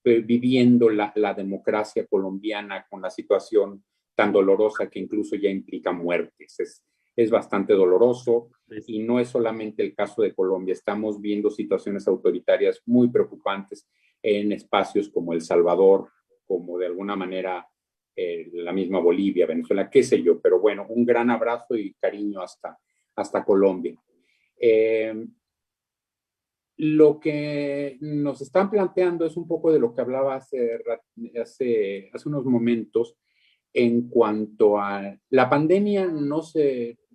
viviendo la democracia colombiana con la situación tan dolorosa que incluso ya implica muertes. Es bastante doloroso y no es solamente el caso de Colombia. Estamos viendo situaciones autoritarias muy preocupantes en espacios como El Salvador, como de alguna manera la misma Bolivia, Venezuela, qué sé yo. Pero bueno, un gran abrazo y cariño hasta Colombia. Lo que nos están planteando es un poco de lo que hablaba hace unos momentos en cuanto a la pandemia.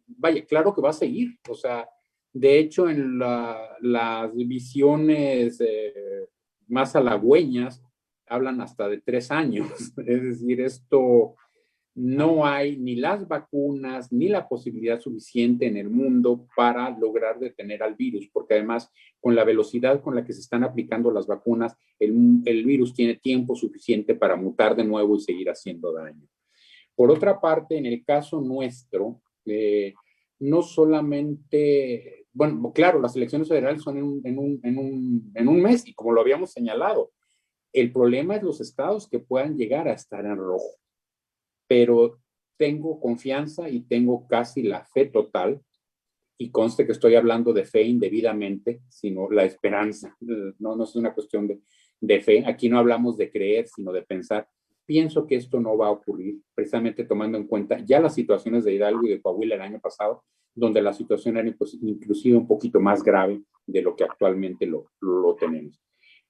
Vaya, claro que va a seguir, o sea, de hecho en las visiones más halagüeñas hablan hasta de 3 años, es decir, esto no hay ni las vacunas ni la posibilidad suficiente en el mundo para lograr detener al virus, porque además con la velocidad con la que se están aplicando las vacunas, el virus tiene tiempo suficiente para mutar de nuevo y seguir haciendo daño. Por otra parte, en el caso nuestro, no solamente, bueno, claro, las elecciones federales son en un mes y como lo habíamos señalado, el problema es los estados que puedan llegar a estar en rojo. Pero tengo confianza y tengo casi la fe total, y conste que estoy hablando de fe indebidamente, sino la esperanza, no es una cuestión de fe, aquí no hablamos de creer, sino de pensar. Pienso que esto no va a ocurrir, precisamente tomando en cuenta ya las situaciones de Hidalgo y de Coahuila el año pasado, donde la situación era inclusive un poquito más grave de lo que actualmente lo tenemos.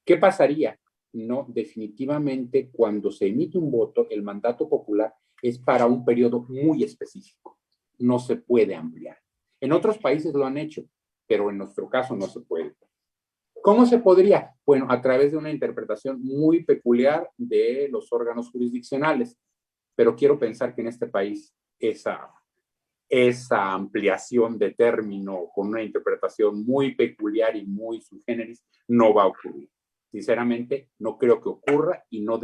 ¿Qué pasaría? No, definitivamente cuando se emite un voto, el mandato popular es para un periodo muy específico. No se puede ampliar. En otros países lo han hecho, pero en nuestro caso no se puede. ¿Cómo se podría? Bueno, a través de una interpretación muy peculiar de los órganos jurisdiccionales, pero quiero pensar que en este país esa ampliación de término con una interpretación muy peculiar y muy sui generis no va a ocurrir. Sinceramente, no creo que ocurra y no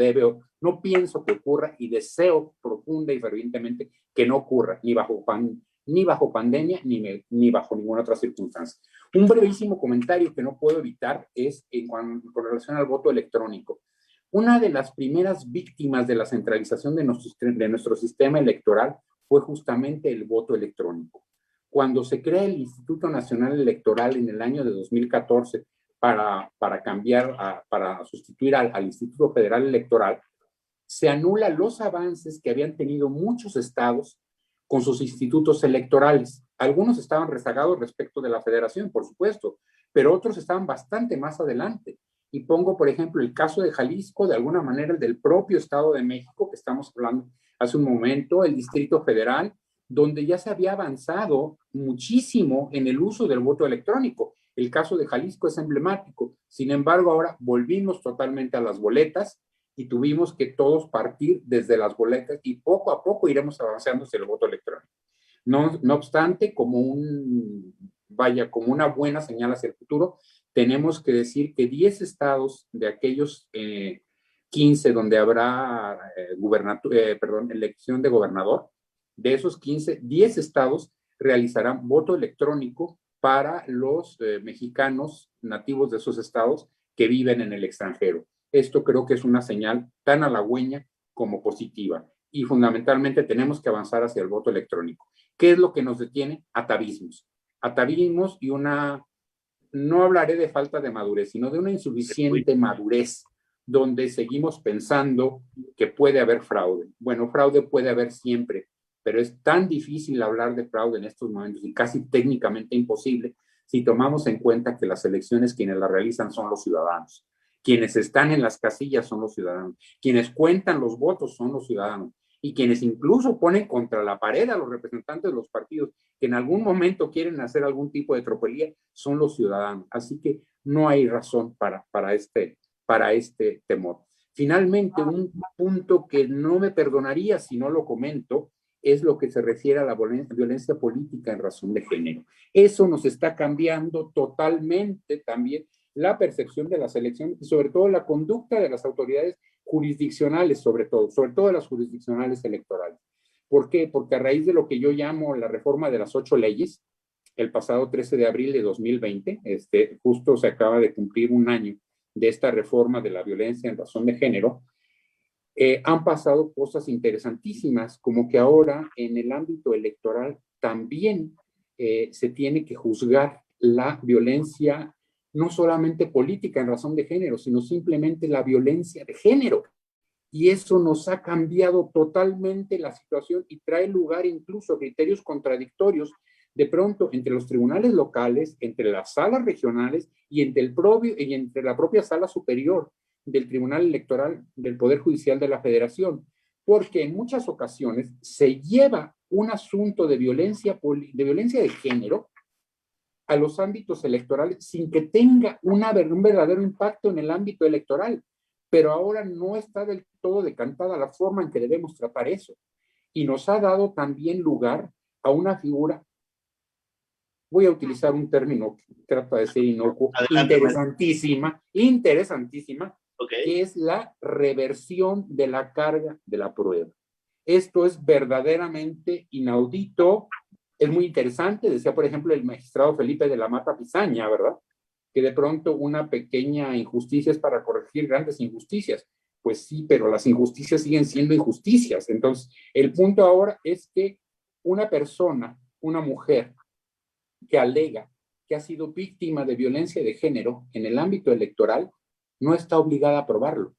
pienso que ocurra y deseo profunda y fervientemente que no ocurra ni bajo pandemia ni bajo ninguna otra circunstancia. Un brevísimo comentario que no puedo evitar es con relación al voto electrónico. Una de las primeras víctimas de la centralización de nuestro sistema electoral fue justamente el voto electrónico. Cuando se crea el Instituto Nacional Electoral en el año de 2014 para sustituir al Instituto Federal Electoral, se anulan los avances que habían tenido muchos estados con sus institutos electorales. Algunos estaban rezagados respecto de la federación, por supuesto, pero otros estaban bastante más adelante. Y pongo, por ejemplo, el caso de Jalisco, de alguna manera el del propio Estado de México, que estamos hablando hace un momento, el Distrito Federal, donde ya se había avanzado muchísimo en el uso del voto electrónico. El caso de Jalisco es emblemático. Sin embargo, ahora volvimos totalmente a las boletas y tuvimos que todos partir desde las boletas y poco a poco iremos avanzando hacia el voto electrónico. No obstante, como una buena señal hacia el futuro, tenemos que decir que 10 estados de aquellos 15 donde habrá elección de gobernador, de esos 15, 10 estados realizarán voto electrónico para los mexicanos nativos de esos estados que viven en el extranjero. Esto creo que es una señal tan halagüeña como positiva y fundamentalmente tenemos que avanzar hacia el voto electrónico. ¿Qué es lo que nos detiene? Atavismos y no hablaré de falta de madurez, sino de una insuficiente madurez, donde seguimos pensando que puede haber fraude. Bueno, fraude puede haber siempre, pero es tan difícil hablar de fraude en estos momentos y casi técnicamente imposible si tomamos en cuenta que las elecciones quienes las realizan son los ciudadanos. Quienes están en las casillas son los ciudadanos. Quienes cuentan los votos son los ciudadanos. Y quienes incluso ponen contra la pared a los representantes de los partidos que en algún momento quieren hacer algún tipo de tropelía son los ciudadanos. Así que no hay razón para este temor. Finalmente, un punto que no me perdonaría si no lo comento es lo que se refiere a la violencia política en razón de género. Eso nos está cambiando totalmente también la percepción de las elecciones y sobre todo la conducta de las autoridades jurisdiccionales, sobre todo las jurisdiccionales electorales. ¿Por qué? Porque a raíz de lo que yo llamo la reforma de las 8 leyes, el pasado 13 de abril de 2020, justo se acaba de cumplir un año de esta reforma de la violencia en razón de género, han pasado cosas interesantísimas, como que ahora en el ámbito electoral también se tiene que juzgar la violencia no solamente política en razón de género, sino simplemente la violencia de género. Y eso nos ha cambiado totalmente la situación y trae lugar incluso a criterios contradictorios de pronto entre los tribunales locales, entre las salas regionales y entre la propia sala superior del Tribunal Electoral del Poder Judicial de la Federación, porque en muchas ocasiones se lleva un asunto de violencia de género a los ámbitos electorales sin que tenga un verdadero impacto en el ámbito electoral, pero ahora no está del todo decantada la forma en que debemos tratar eso. Y nos ha dado también lugar a una figura, voy a utilizar un término que trata de ser inocuo, interesantísima, okay, que es la reversión de la carga de la prueba. Esto es verdaderamente inaudito, es muy interesante, decía por ejemplo el magistrado Felipe de la Mata Pizaña, ¿verdad? Que de pronto una pequeña injusticia es para corregir grandes injusticias. Pues sí, pero las injusticias siguen siendo injusticias. Entonces, el punto ahora es que una persona, una mujer, que alega que ha sido víctima de violencia de género en el ámbito electoral, no está obligada a probarlo,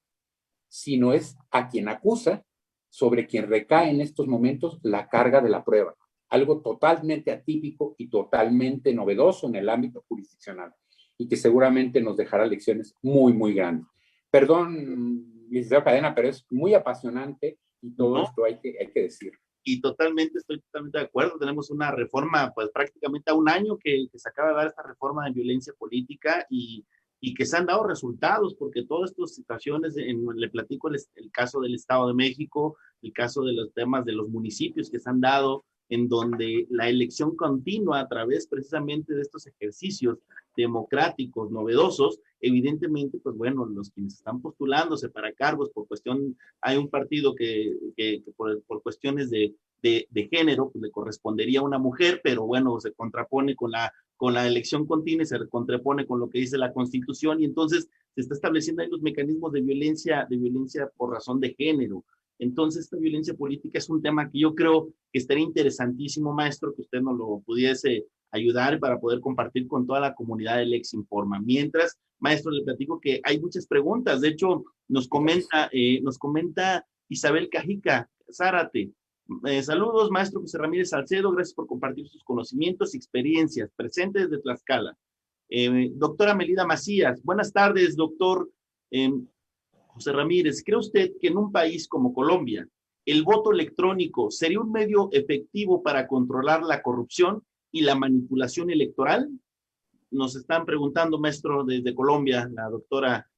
sino es a quien acusa sobre quien recae en estos momentos la carga de la prueba. Algo totalmente atípico y totalmente novedoso en el ámbito jurisdiccional y que seguramente nos dejará lecciones muy, muy grandes. Perdón, licenciado Cadena, pero es muy apasionante y todo esto hay que decir. Y estoy totalmente de acuerdo. Tenemos una reforma, pues prácticamente a un año que se acaba de dar esta reforma de violencia política y que se han dado resultados, porque todas estas situaciones, le platico el caso del Estado de México, el caso de los temas de los municipios que se han dado, en donde la elección continua a través precisamente de estos ejercicios democráticos, novedosos, evidentemente, pues bueno, los quienes están postulándose para cargos por cuestión, hay un partido que por cuestiones de género, pues le correspondería a una mujer, pero bueno, se contrapone con la elección continua y se contrapone con lo que dice la Constitución, y entonces se está estableciendo ahí los mecanismos de violencia por razón de género. Entonces, esta violencia política es un tema que yo creo que estaría interesantísimo, maestro, que usted nos lo pudiese ayudar para poder compartir con toda la comunidad del Lex Informa. Mientras, maestro, le platico que hay muchas preguntas. De hecho, nos comenta Isabel Cajica Zárate. Saludos, maestro José Ramírez Salcedo. Gracias por compartir sus conocimientos y experiencias. Presente desde Tlaxcala. Doctora Melida Macías. Buenas tardes, doctor José Ramírez. ¿Cree usted que en un país como Colombia el voto electrónico sería un medio efectivo para controlar la corrupción y la manipulación electoral? Nos están preguntando, maestro, desde Colombia, la doctora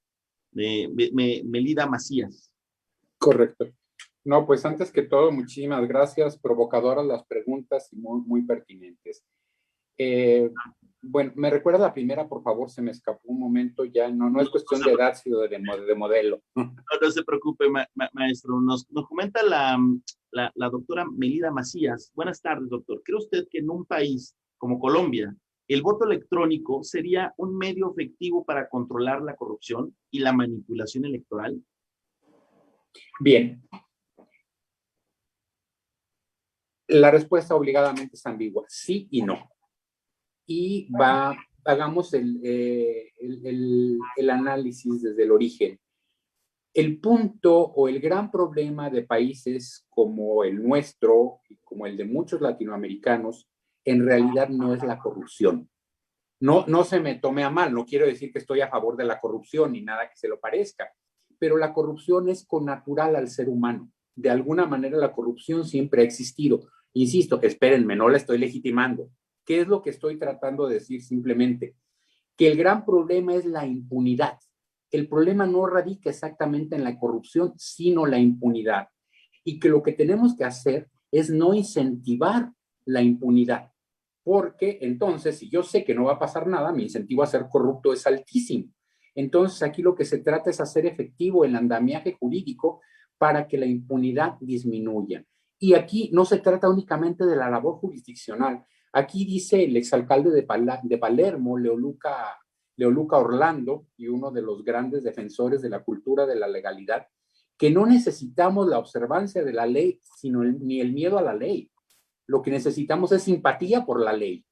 Melida Macías. Correcto. No, pues antes que todo, muchísimas gracias, provocadoras las preguntas y muy, muy pertinentes. Bueno, me recuerda la primera, por favor, se me escapó un momento, ya no es cuestión de edad, sino de modelo. No se preocupe, maestro. Nos comenta la doctora Melida Macías. Buenas tardes, doctor. ¿Cree usted que en un país como Colombia el voto electrónico sería un medio efectivo para controlar la corrupción y la manipulación electoral? Bien. La respuesta obligadamente es ambigua, sí y no. Y hagamos el análisis desde el origen. El punto o el gran problema de países como el nuestro y como el de muchos latinoamericanos, en realidad no es la corrupción. No se me tome a mal, no quiero decir que estoy a favor de la corrupción ni nada que se lo parezca, pero la corrupción es connatural al ser humano. De alguna manera la corrupción siempre ha existido. Insisto, espérenme, no la estoy legitimando. ¿Qué es lo que estoy tratando de decir simplemente? Que el gran problema es la impunidad. El problema no radica exactamente en la corrupción, sino la impunidad. Y que lo que tenemos que hacer es no incentivar la impunidad, porque entonces, si yo sé que no va a pasar nada, mi incentivo a ser corrupto es altísimo. Entonces, aquí lo que se trata es hacer efectivo el andamiaje jurídico para que la impunidad disminuya. Y aquí no se trata únicamente de la labor jurisdiccional. Aquí dice el exalcalde de Palermo, Leoluca Orlando, y uno de los grandes defensores de la cultura de la legalidad, que no necesitamos la observancia de la ley, sino ni el miedo a la ley. Lo que necesitamos es simpatía por la ley.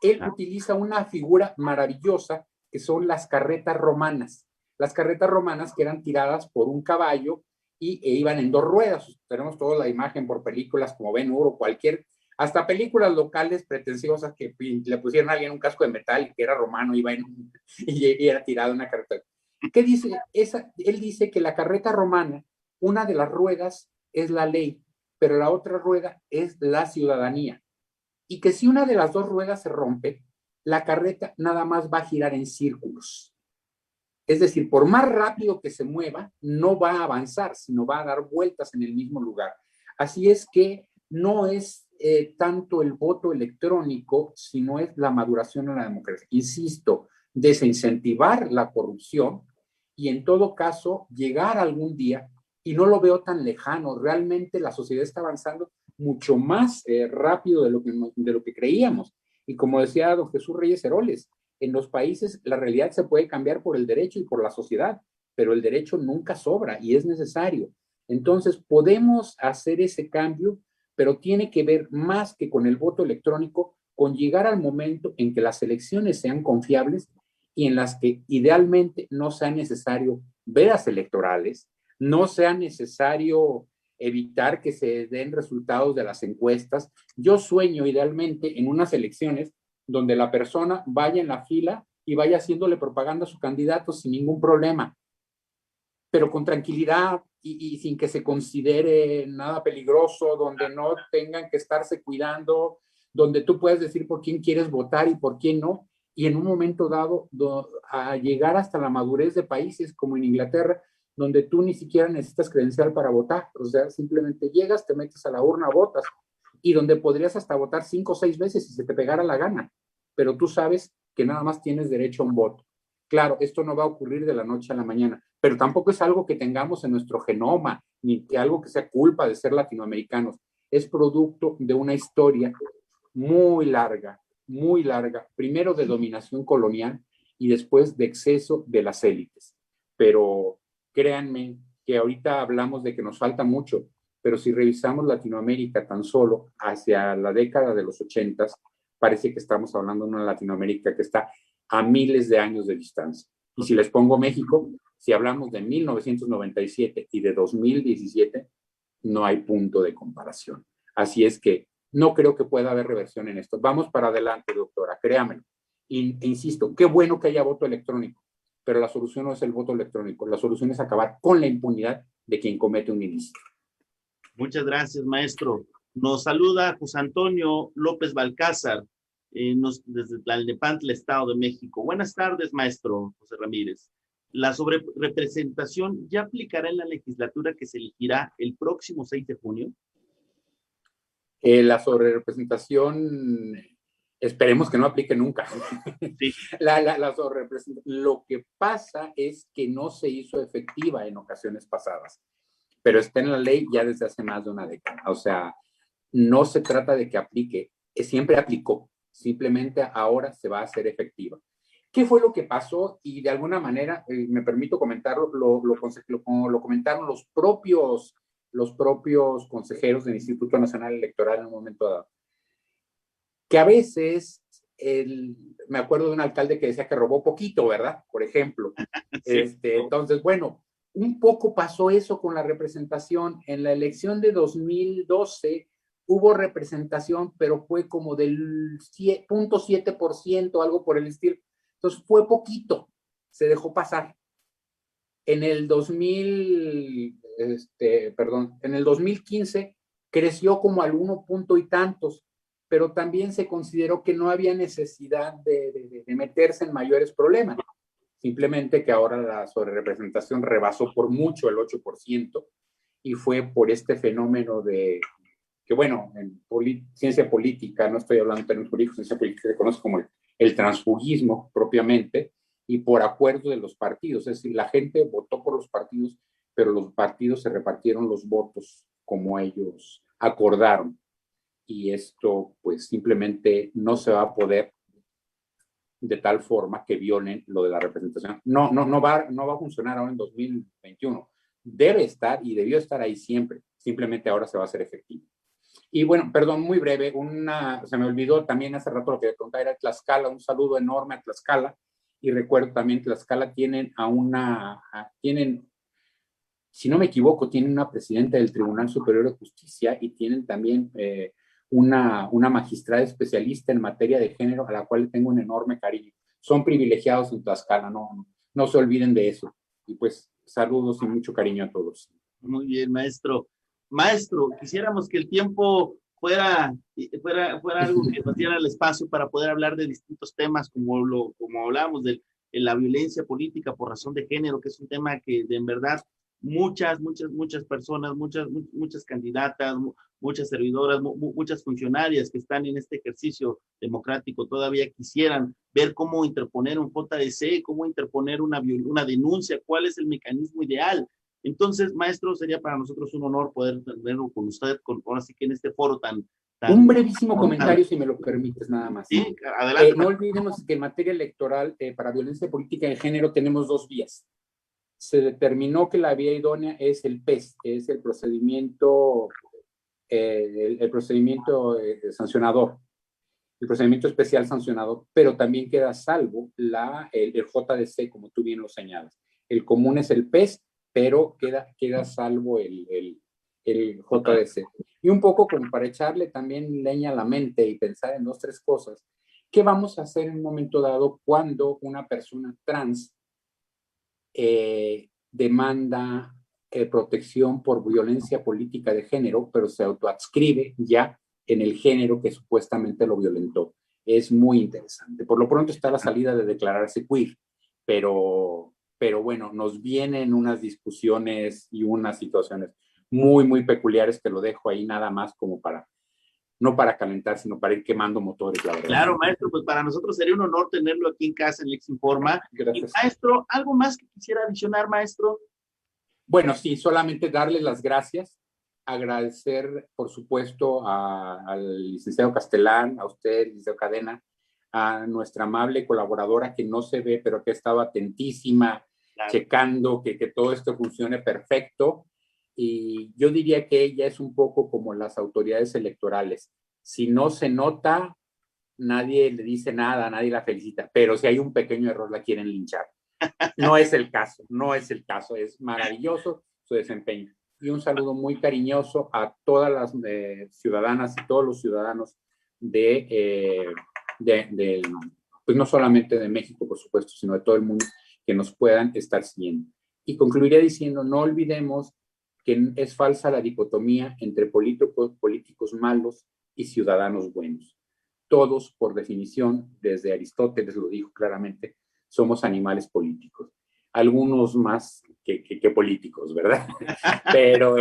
Él utiliza una figura maravillosa que son las carretas romanas. Las carretas romanas que eran tiradas por un caballo e iban en dos ruedas. Tenemos toda la imagen por películas como Ben Hur o cualquier, hasta películas locales pretenciosas que le pusieron a alguien un casco de metal y que era romano, iba y era tirado en una carreta. ¿Qué dice? Él dice que la carreta romana, una de las ruedas es la ley, pero la otra rueda es la ciudadanía. Y que si una de las dos ruedas se rompe, la carreta nada más va a girar en círculos. Es decir, por más rápido que se mueva, no va a avanzar, sino va a dar vueltas en el mismo lugar. Así es que no es tanto el voto electrónico, sino es la maduración en la democracia. Insisto, desincentivar la corrupción y en todo caso llegar algún día, y no lo veo tan lejano, realmente la sociedad está avanzando mucho más rápido de lo que creíamos. Y como decía don Jesús Reyes Heroles, en los países la realidad se puede cambiar por el derecho y por la sociedad, pero el derecho nunca sobra y es necesario. Entonces, podemos hacer ese cambio, pero tiene que ver más que con el voto electrónico, con llegar al momento en que las elecciones sean confiables y en las que idealmente no sea necesario veras electorales, no sea necesario evitar que se den resultados de las encuestas. Yo sueño idealmente en unas elecciones donde la persona vaya en la fila y vaya haciéndole propaganda a su candidato sin ningún problema, pero con tranquilidad y sin que se considere nada peligroso, donde no tengan que estarse cuidando, donde tú puedes decir por quién quieres votar y por quién no, y en un momento dado a llegar hasta la madurez de países como en Inglaterra, donde tú ni siquiera necesitas credencial para votar, o sea, simplemente llegas, te metes a la urna, votas, y donde podrías hasta votar 5 o 6 veces si se te pegara la gana, pero tú sabes que nada más tienes derecho a un voto. Claro, esto no va a ocurrir de la noche a la mañana, pero tampoco es algo que tengamos en nuestro genoma, ni que algo que sea culpa de ser latinoamericanos. Es producto de una historia muy larga, primero de dominación colonial y después de exceso de las élites. Pero créanme que ahorita hablamos de que nos falta mucho, pero si revisamos Latinoamérica tan solo hacia la década de los 80, parece que estamos hablando de una Latinoamérica que está a miles de años de distancia. Y si les pongo México, si hablamos de 1997 y de 2017, no hay punto de comparación. Así es que no creo que pueda haber reversión en esto. Vamos para adelante, doctora, créamelo. E insisto, qué bueno que haya voto electrónico, pero la solución no es el voto electrónico, la solución es acabar con la impunidad de quien comete un ilícito. Muchas gracias, maestro. Nos saluda José Antonio López Balcázar, desde Tlalnepantla, Estado de México. Buenas tardes, maestro José Ramírez. ¿La sobrerepresentación ya aplicará en la legislatura que se elegirá el próximo 6 de junio? La sobrerepresentación, esperemos que no aplique nunca. Sí. La sobrerepresentación. Lo que pasa es que no se hizo efectiva en ocasiones pasadas, pero está en la ley ya desde hace más de una década. O sea, no se trata de que aplique, siempre aplicó, simplemente ahora se va a hacer efectiva. ¿Qué fue lo que pasó? Y de alguna manera, me permito comentarlo, lo comentaron los propios consejeros del Instituto Nacional Electoral en un momento dado. Que a veces, me acuerdo de un alcalde que decía que robó poquito, ¿verdad? Por ejemplo. Sí. Entonces, bueno, un poco pasó eso con la representación. En la elección de 2012 hubo representación, pero fue como del 0.7%, algo por el estilo. Entonces fue poquito, se dejó pasar. En el 2015 creció como al 1 punto y tantos, pero también se consideró que no había necesidad de meterse en mayores problemas. Simplemente que ahora la sobrerepresentación rebasó por mucho el 8% y fue por este fenómeno de que, bueno, en ciencia política, no estoy hablando en términos políticos, ciencia política se conoce como el transfugismo propiamente, y por acuerdo de los partidos. Es decir, la gente votó por los partidos, pero los partidos se repartieron los votos como ellos acordaron. Y esto, pues, simplemente no se va a poder de tal forma que violen lo de la representación. No va a funcionar ahora en 2021. Debe estar y debió estar ahí siempre. Simplemente ahora se va a hacer efectivo. Y bueno, perdón, muy breve, se me olvidó también hace rato lo que contaba, era Tlaxcala, un saludo enorme a Tlaxcala. Y recuerdo también Tlaxcala tienen, si no me equivoco, tienen una presidenta del Tribunal Superior de Justicia y tienen también una magistrada especialista en materia de género a la cual tengo un enorme cariño. Son privilegiados en Tlaxcala, no se olviden de eso. Y pues saludos y mucho cariño a todos. Muy bien, maestro. Maestro, quisiéramos que el tiempo fuera algo que nos diera el espacio para poder hablar de distintos temas, como hablábamos de la violencia política por razón de género, que es un tema que en verdad muchas personas, muchas candidatas, muchas servidoras, muchas funcionarias que están en este ejercicio democrático todavía quisieran ver cómo interponer un JDC, cómo interponer una denuncia, cuál es el mecanismo ideal. Entonces, maestro, sería para nosotros un honor poder tenerlo con usted, ahora sí que en este foro tan... Un brevísimo comentario, si me lo permites, nada más. Sí, adelante. No olvidemos que en materia electoral, para violencia política de género, tenemos dos vías. Se determinó que la vía idónea es el PES, que es el procedimiento, sancionador, el procedimiento especial sancionador, pero también queda salvo el JDC, como tú bien lo señalas. El común es el PES, pero queda salvo el JDC. Y un poco como para echarle también leña a la mente y pensar en 2, 3 cosas. ¿Qué vamos a hacer en un momento dado cuando una persona trans demanda protección por violencia política de género, pero se autoadscribe ya en el género que supuestamente lo violentó? Es muy interesante. Por lo pronto está la salida de declararse queer, pero bueno, nos vienen unas discusiones y unas situaciones muy, muy peculiares que lo dejo ahí nada más como no para calentar, sino para ir quemando motores, la verdad. Claro, maestro, pues para nosotros sería un honor tenerlo aquí en casa en Lex Informa. Gracias. Y, maestro, ¿algo más que quisiera adicionar, maestro? Bueno, sí, solamente darle las gracias, agradecer, por supuesto, al licenciado Castelán, a usted, licenciado Cadena, a nuestra amable colaboradora que no se ve, pero que ha estado atentísima, claro, checando que todo esto funcione perfecto. Y yo diría que ella es un poco como las autoridades electorales. Si no se nota, nadie le dice nada, nadie la felicita, pero si hay un pequeño error la quieren linchar. No es el caso, es maravilloso su desempeño. Y un saludo muy cariñoso a todas las ciudadanas y todos los ciudadanos pues no solamente de México, por supuesto, sino de todo el mundo que nos puedan estar siguiendo. Y concluiría diciendo, no olvidemos que es falsa la dicotomía entre políticos malos y ciudadanos buenos. Todos, por definición, desde Aristóteles lo dijo claramente, somos animales políticos. Algunos más que políticos, ¿verdad? Pero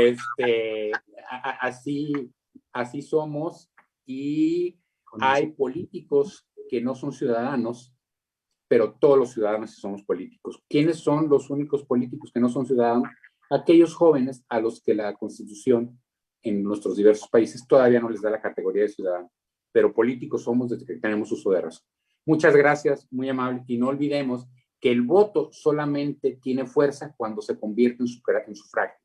así somos, y hay políticos que no son ciudadanos, pero todos los ciudadanos somos políticos. ¿Quiénes son los únicos políticos que no son ciudadanos? Aquellos jóvenes a los que la Constitución en nuestros diversos países todavía no les da la categoría de ciudadanos, pero políticos somos desde que tenemos uso de razón. Muchas gracias, muy amable, y no olvidemos que el voto solamente tiene fuerza cuando se convierte en sufragio,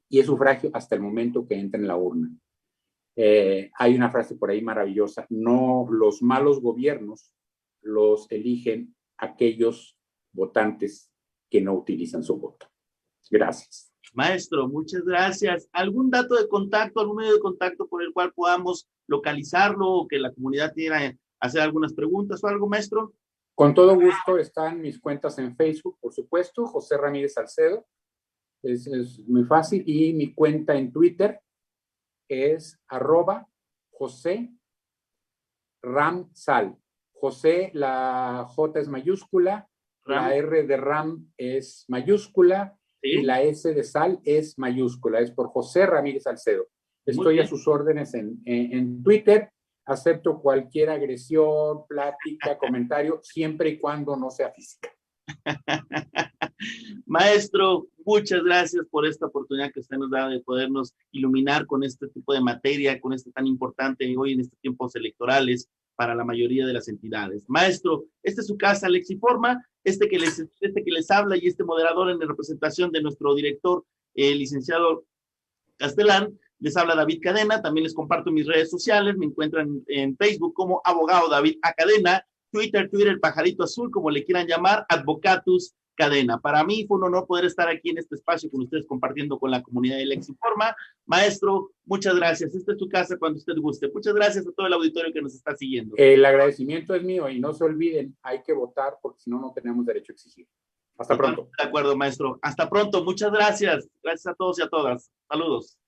y es sufragio hasta el momento que entra en la urna. Hay una frase por ahí maravillosa: no, los malos gobiernos los eligen aquellos votantes que no utilizan su voto. Gracias. Maestro, muchas gracias. ¿Algún dato de contacto, algún medio de contacto por el cual podamos localizarlo o que la comunidad quiera hacer algunas preguntas o algo, maestro? Con todo gusto están mis cuentas en Facebook, por supuesto, José Ramírez Salcedo, es muy fácil, y mi cuenta en Twitter es @José Ramsal. José, la J es mayúscula, la R de Ram es mayúscula, ¿sí? Y la S de Sal es mayúscula, es por José Ramírez Salcedo. Estoy a sus órdenes en Twitter. Acepto cualquier agresión, plática, comentario, siempre y cuando no sea física. Maestro, muchas gracias por esta oportunidad que usted nos da de podernos iluminar con este tipo de materia, con este tan importante hoy en estos tiempos electorales para la mayoría de las entidades. Maestro, esta es su casa, Lexiforma, este que les habla y este moderador en representación de nuestro director, el licenciado Castelán, les habla David Cadena. También les comparto mis redes sociales, me encuentran en Facebook como abogado David A. Cadena, Twitter el pajarito azul, como le quieran llamar, Advocatus Cadena. Para mí fue un honor poder estar aquí en este espacio con ustedes compartiendo con la comunidad de Lexiforma. Maestro, muchas gracias. Esta es tu casa cuando usted guste. Muchas gracias a todo el auditorio que nos está siguiendo. El agradecimiento es mío y no se olviden, hay que votar porque si no, no tenemos derecho a exigir. Hasta pronto. De acuerdo, maestro. Hasta pronto. Muchas gracias. Gracias a todos y a todas. Saludos.